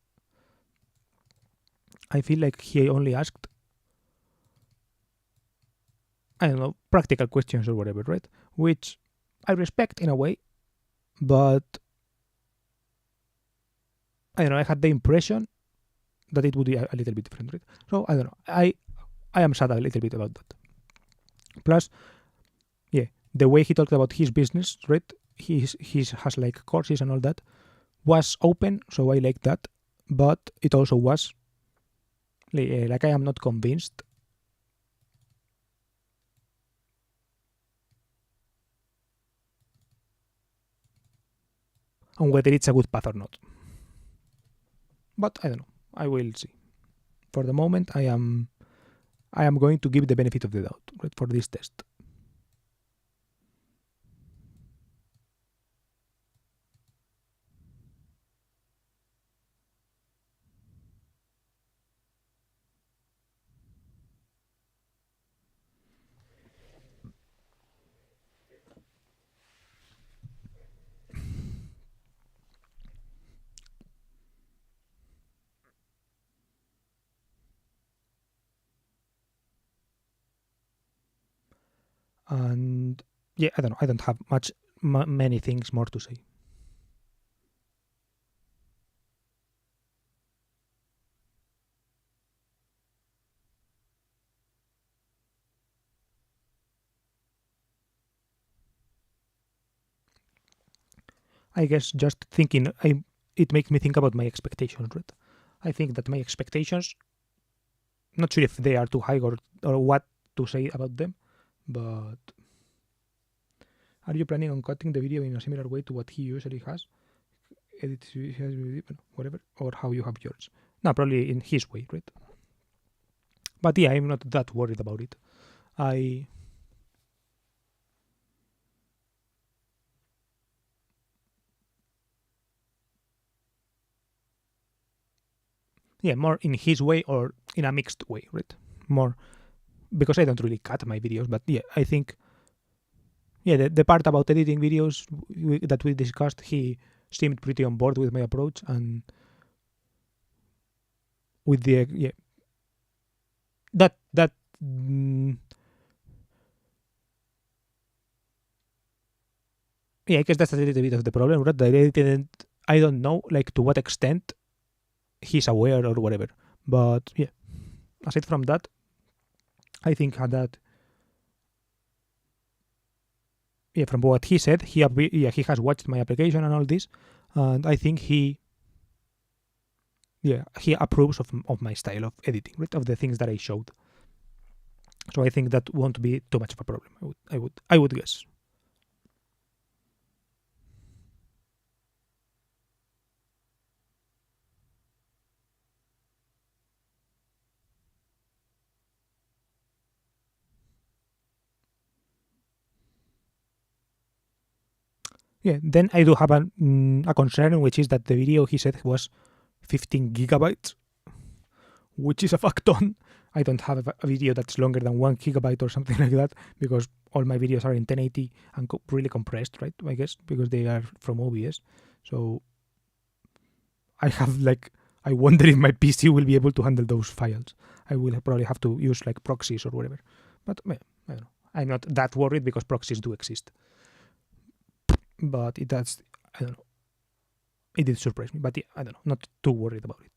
Speaker 1: I feel like he only asked, I don't know, practical questions or whatever, right? Which I respect in a way, but I don't know, I had the impression that it would be a little bit different, right? So I don't know. I am sad a little bit about that. Plus, yeah, the way he talked about his business, right? He has like courses and all that, was open, so I like that. But it also was like I am not convinced on whether it's a good path or not. But I don't know. I will see. For the moment, I am going to give the benefit of the doubt, right, for this test. And yeah, I don't know. I don't have many things more to say. I guess just thinking, it makes me think about my expectations, right? I think that my expectations, not sure if they are too high or what to say about them, but are you planning on cutting the video in a similar way to what he usually has? Whatever, or how you have yours? No, probably in his way, right? But yeah, I'm not that worried about it. Yeah, more in his way or in a mixed way, right? More because I don't really cut my videos, but yeah, I think, yeah, the part about editing videos that we discussed, he seemed pretty on board with my approach and with the that yeah, I guess that's a little bit of the problem, right? That I don't know, like, to what extent he's aware or whatever. But yeah, aside from that, I think that yeah, from what he said, he has watched my application and all this, and I think he approves of my style of editing, right? Of the things that I showed. So I think that won't be too much of a problem. I would guess. Yeah, then I do have a concern, which is that the video he said was 15 gigabytes, which is a fuck ton. I don't have a video that's longer than 1 gigabyte or something like that, because all my videos are in 1080 and really compressed, right? I guess because they are from OBS. So I have like I wonder if my PC will be able to handle those files. I will probably have to use like proxies or whatever. But I don't know. I'm not that worried because proxies do exist. But it does, I don't know. It did surprise me, but yeah, I don't know. Not too worried about it.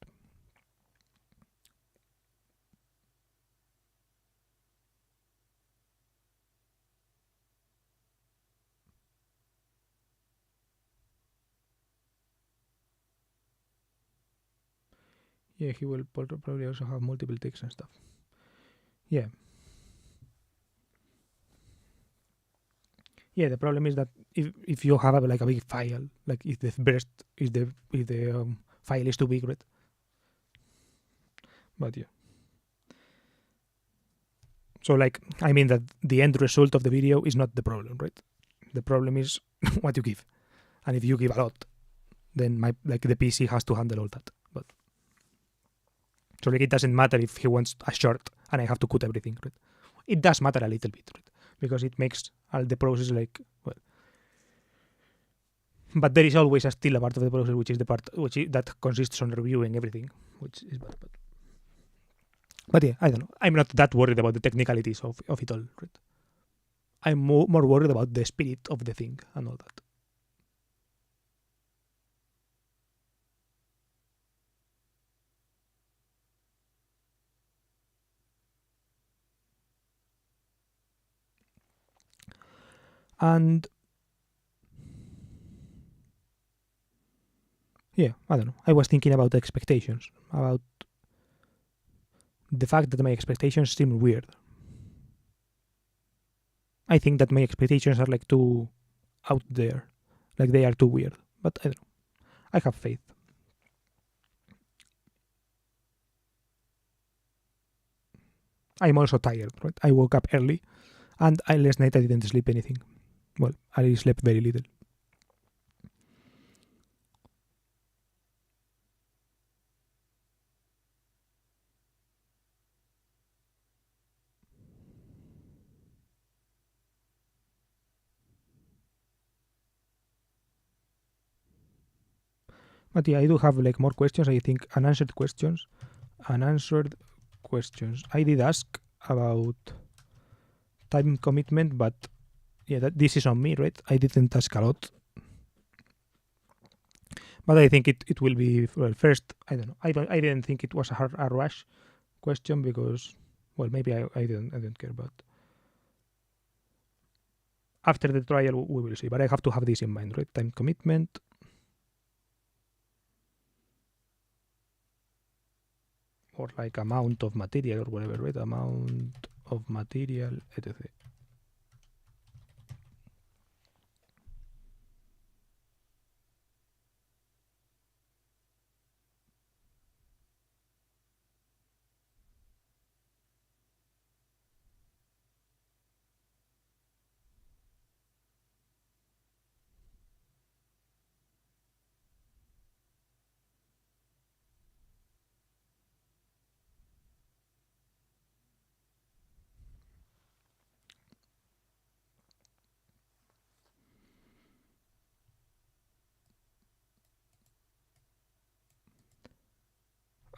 Speaker 1: Yeah, he will probably also have multiple ticks and stuff. Yeah. Yeah, the problem is that if you have like a big file, like if the file is too big, right? But yeah. So like, I mean that the end result of the video is not the problem, right? The problem is what you give. And if you give a lot, then the PC has to handle all that. But so like it doesn't matter if he wants a short and I have to cut everything, right? It does matter a little bit, right? Because it makes all the process like, well. But there is always still a part of the process which is the part that consists on reviewing everything, which is bad. But yeah, I don't know. I'm not that worried about the technicalities of it all, right? I'm more worried about the spirit of the thing and all that. And yeah, I don't know. I was thinking about the expectations, about the fact that my expectations seem weird. I think that my expectations are like too out there, like they are too weird. But I don't know. I have faith. I'm also tired, right? I woke up early, and last night I didn't sleep anything. Well, I slept very little. But yeah, I do have like more questions. I think unanswered questions. I did ask about time commitment, but yeah, this is on me, right? I didn't ask a lot. But I think it will be, well, first, I don't know. I didn't think it was a rush question because, well, maybe I didn't care, but after the trial we will see. But I have to have this in mind, right? Time commitment. Or like amount of material or whatever, right? Amount of material, etc.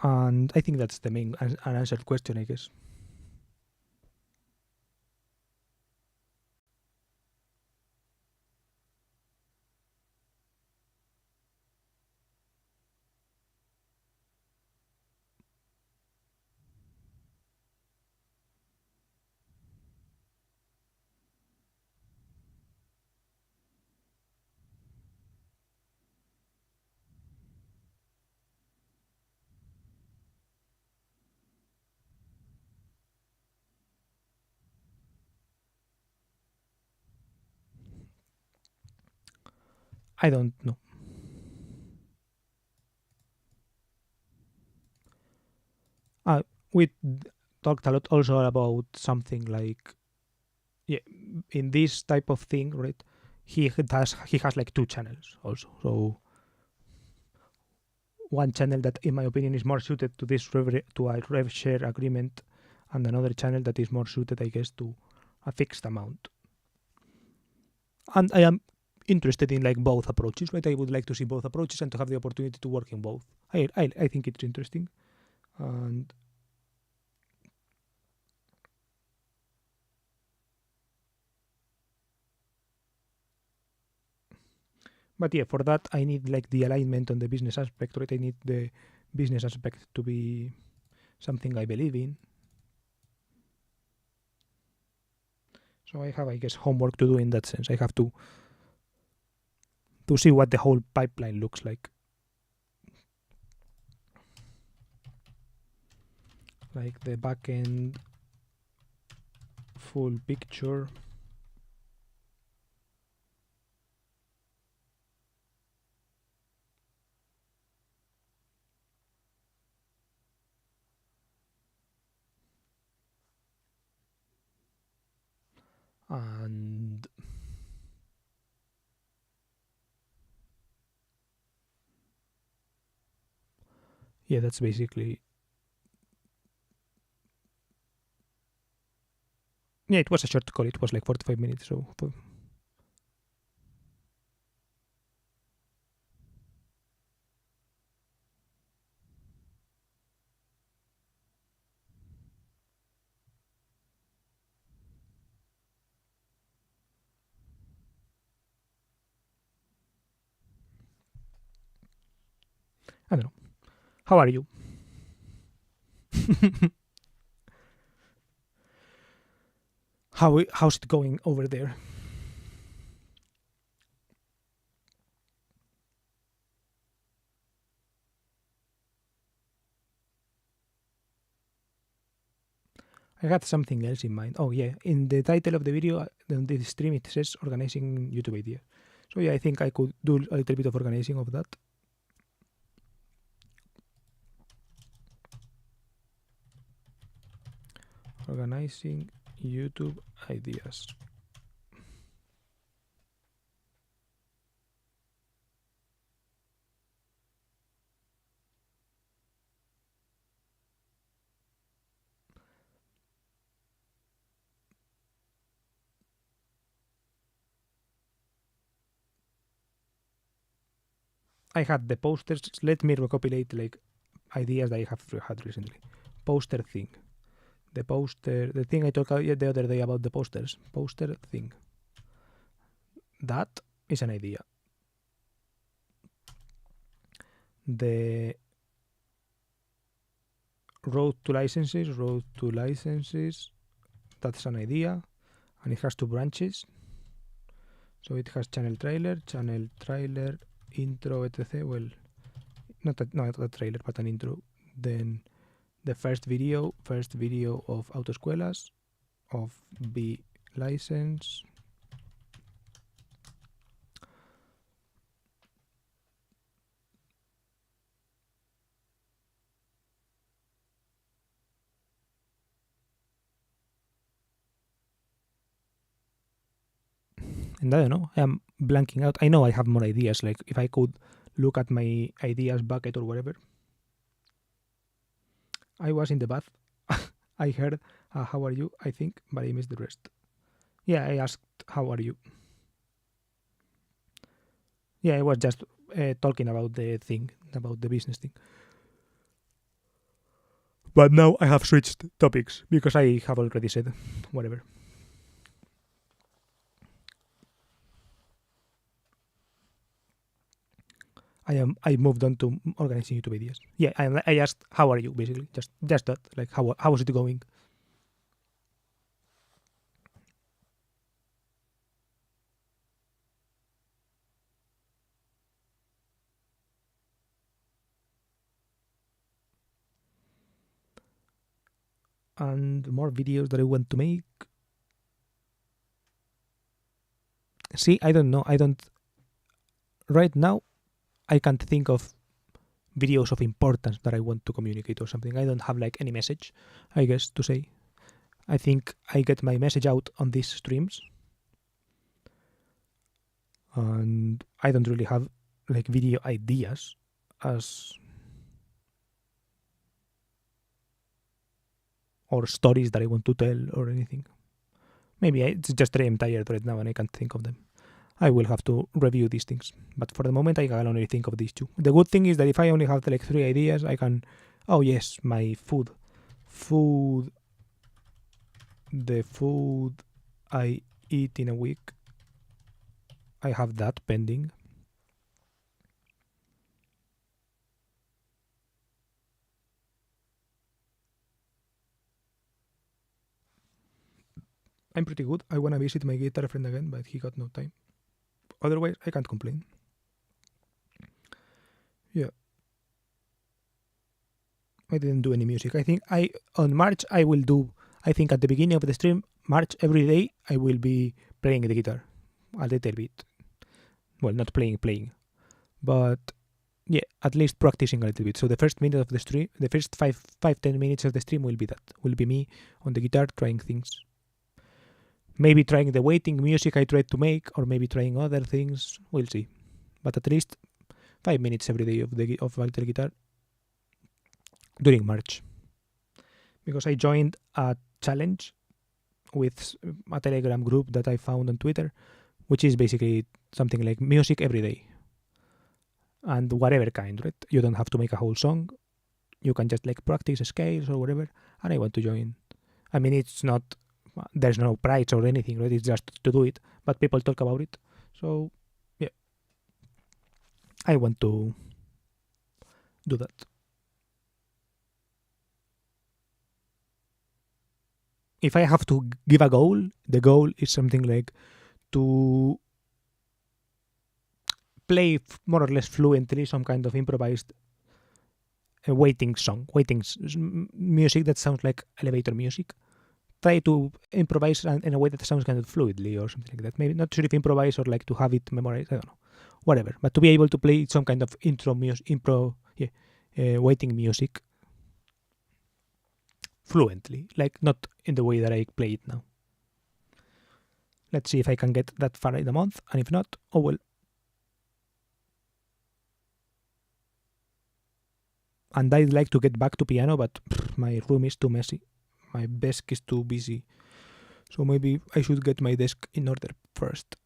Speaker 1: And I think that's the main unanswered question, I guess. I don't know. We talked a lot also about something like, yeah, in this type of thing, right? He has like two channels also. So one channel that, in my opinion, is more suited to this to a rev share agreement, and another channel that is more suited, I guess, to a fixed amount. And I am interested in like both approaches, right? I would like to see both approaches and to have the opportunity to work in both. I think it's interesting. And but yeah, for that I need like the alignment on the business aspect, right? I need the business aspect to be something I believe in. So I have, I guess, homework to do in that sense. I have to see what the whole pipeline looks like. Like the backend full picture. And yeah, that's basically, yeah, it was a short call. It was like 45 minutes. So I don't know. How are you? How's it going over there? I had something else in mind. Oh yeah, in the title of the video, on the stream, it says organizing YouTube ideas. So yeah, I think I could do a little bit of organizing of that. Organizing YouTube ideas. I had the posters. Let me recopilate like ideas that I have had recently. Poster thing. The thing I talked about the other day about the posters. Poster thing. That is an idea. The road to licenses. That's an idea. And it has 2 branches. So it has channel trailer, intro, etc. Well, not a trailer, but an intro. Then the first video of autoescuelas, of B license. And I don't know, I am blanking out. I know I have more ideas, like if I could look at my ideas bucket or whatever. I was in the bath. I heard, how are you, I think, but I missed the rest. Yeah, I asked, how are you? Yeah, I was just talking about the thing, about the business thing. But now I have switched topics because I have already said whatever. I moved on to organizing YouTube videos. Yeah, I asked, how are you, basically. Just that, like, how is it going? And more videos that I want to make. See, I don't know. Right now, I can't think of videos of importance that I want to communicate or something. I don't have like any message, I guess, to say. I think I get my message out on these streams. And I don't really have like video ideas or stories that I want to tell or anything. Maybe it's just that I'm tired right now and I can't think of them. I will have to review these things. But for the moment, I can only think of these two. The good thing is that if I only have like 3 ideas, I can... Oh yes, my food. The food I eat in a week. I have that pending. I'm pretty good. I want to visit my guitar friend again, but he got no time. Otherwise, I can't complain. Yeah. I didn't do any music. I think on March I will do... I think at the beginning of the stream, March, every day, I will be playing the guitar. A little bit. Well, not playing. But yeah, at least practicing a little bit. So the first minute of the stream, the first 5-10 minutes of the stream will be that. Will be me on the guitar trying things. Maybe trying the waiting music I tried to make, or maybe trying other things. We'll see. But at least 5 minutes every day of a little guitar during March. Because I joined a challenge with a Telegram group that I found on Twitter, which is basically something like music every day. And whatever kind, right? You don't have to make a whole song. You can just like practice scales or whatever. And I want to join. I mean, it's not... There's no prize or anything, right? It's just to do it. But people talk about it. So, yeah. I want to do that. If I have to give a goal, the goal is something like to play more or less fluently some kind of improvised waiting music that sounds like elevator music. Try to improvise in a way that sounds kind of fluidly or something like that. Maybe not sure if improvise or like to have it memorized. I don't know. Whatever. But to be able to play some kind of waiting music fluently, like not in the way that I play it now. Let's see if I can get that far in a month, and if not, oh well. And I'd like to get back to piano, but my room is too messy. My desk is too busy. So maybe I should get my desk in order first.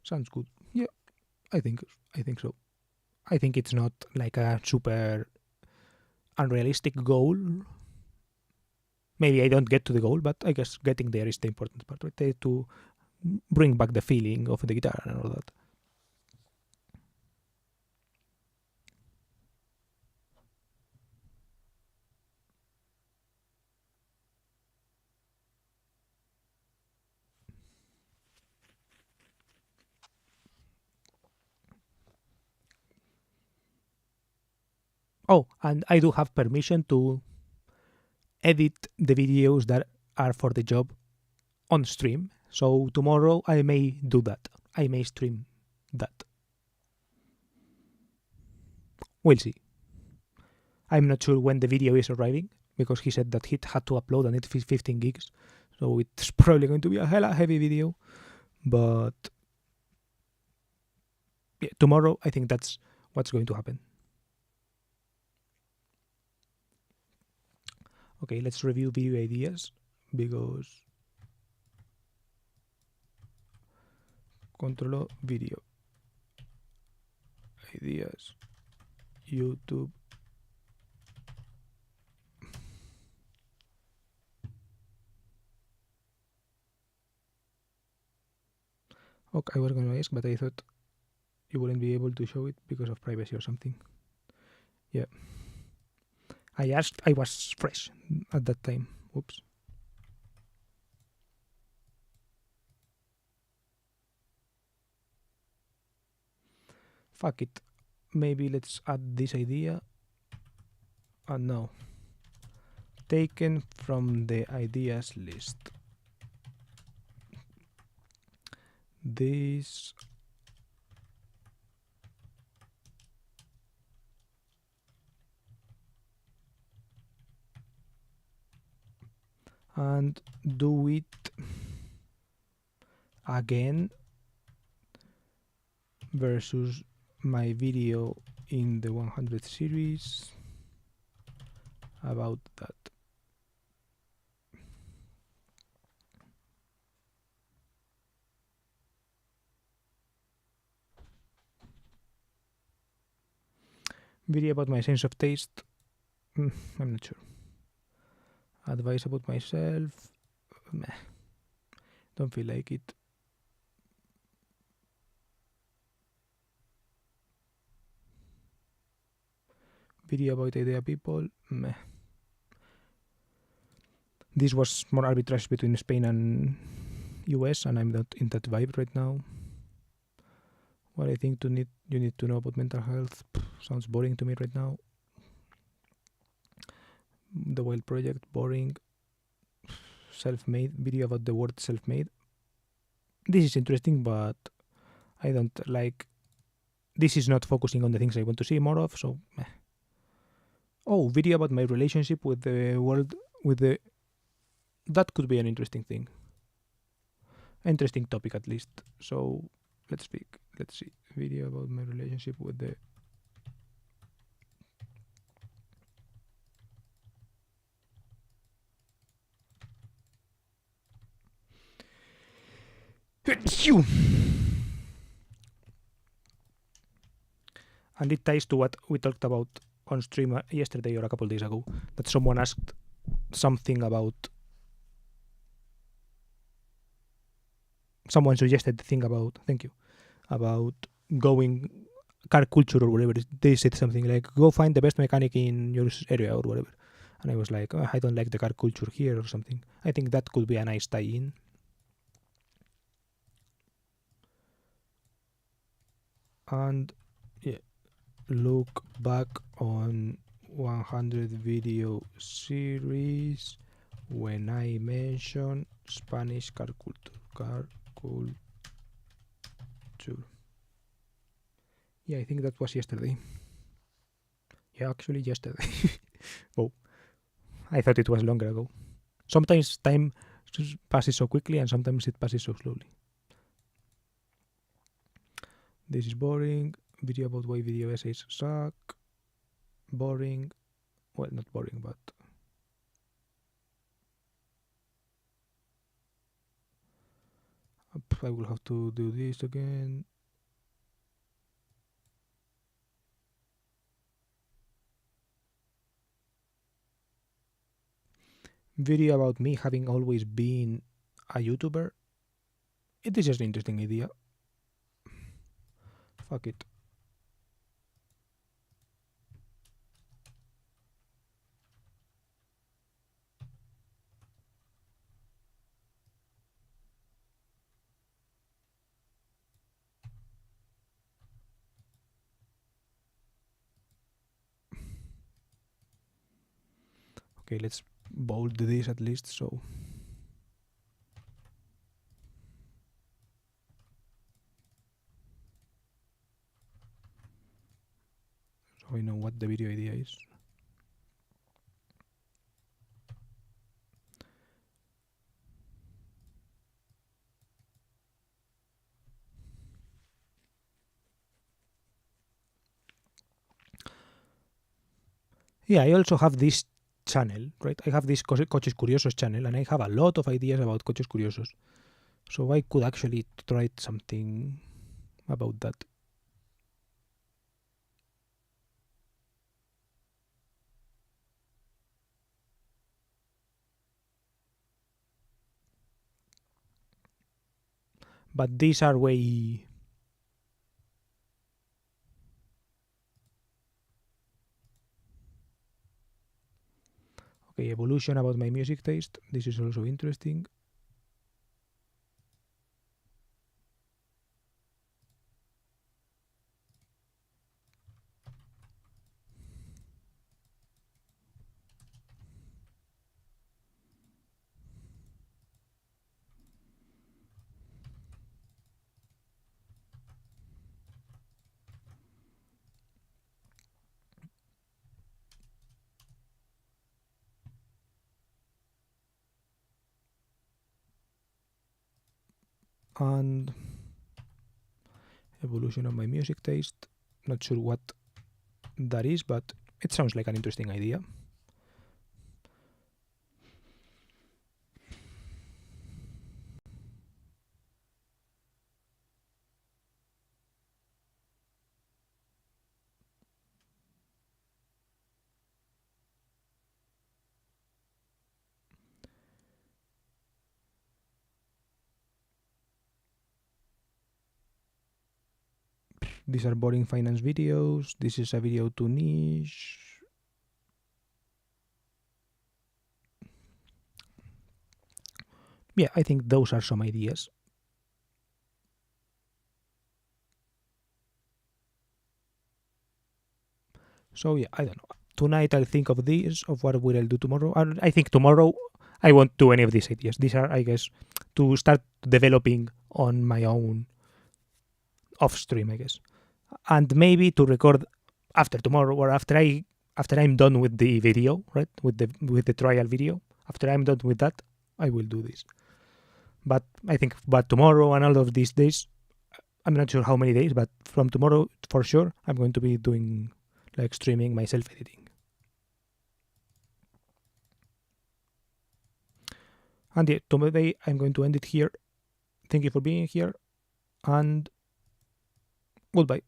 Speaker 1: Sounds good. Yeah, I think so. I think it's not like a super unrealistic goal. Maybe I don't get to the goal, but I guess getting there is the important part, right? To bring back the feeling of the guitar and all that. Oh, and I do have permission to edit the videos that are for the job on stream. So tomorrow I may do that. I may stream that. We'll see. I'm not sure when the video is arriving, because he said that he had to upload and it's 15 gigs. So it's probably going to be a hella heavy video. But yeah, tomorrow I think that's what's going to happen. Okay, let's review video ideas, because controlo video ideas YouTube. Okay, I was going to ask, but I thought you wouldn't be able to show it because of privacy or something. Yeah. I asked, I was fresh at that time. Oops. Fuck it. Maybe let's add this idea. No. Taken from the ideas list. This and do it again versus my video in the 100 series about that. Video about my sense of taste. I'm not sure. Advice about myself. Meh. Don't feel like it. Video about idea people. Meh. This was more arbitrage between Spain and US, and I'm not in that vibe right now. What I think you need to know about mental health. Sounds boring to me right now. The Wild Project, boring. Self-made, video about the word self-made. This is interesting, but I don't like. This is not focusing on the things I want to see more of, so meh. Oh, video about my relationship with the world, that could be an interesting thing. Interesting topic at least. So let's see. Video about my relationship with the and it ties to what we talked about on stream yesterday or a couple days ago, that someone asked something about, someone suggested the thing about, thank you, about going car culture or whatever. They said something like, go find the best mechanic in your area or whatever, and I was like, oh, I don't like the car culture here or something. I think that could be a nice tie-in. And yeah, look back on 100 video series when I mention Spanish car culture. Yeah, I think that was yesterday. Yeah, actually yesterday. Oh, I thought it was longer ago. Sometimes time passes so quickly and sometimes it passes so slowly. This is boring. Video about why video essays suck. Boring. Well, not boring, but I will have to do this again. Video about me having always been a YouTuber. It is just an interesting idea. Fuck it. Okay, let's bold this at least so I know what the video idea is. Yeah, I also have this channel, right? I have this Coches Curiosos channel, and I have a lot of ideas about Coches Curiosos. So I could actually try something about that. But these are way... Okay, evolution about my music taste. This is also interesting. And evolution of my music taste. Not sure what that is, but it sounds like an interesting idea. These are boring finance videos. This is a video too niche. Yeah, I think those are some ideas. So yeah, I don't know. Tonight I'll think of this, of what will I do tomorrow. I think tomorrow I won't do any of these ideas. These are, I guess, to start developing on my own off stream, I guess. And maybe to record after tomorrow or after I'm done with the video, right? With the trial video. After I'm done with that, I will do this. But I think tomorrow and all of these days, I'm not sure how many days, but from tomorrow for sure I'm going to be doing like streaming my self-editing. And yeah, today I'm going to end it here. Thank you for being here, and goodbye.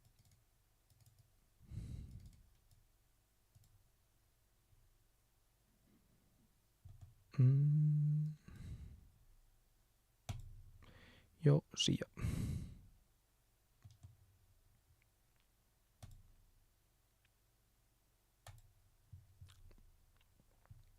Speaker 1: Yo, see ya.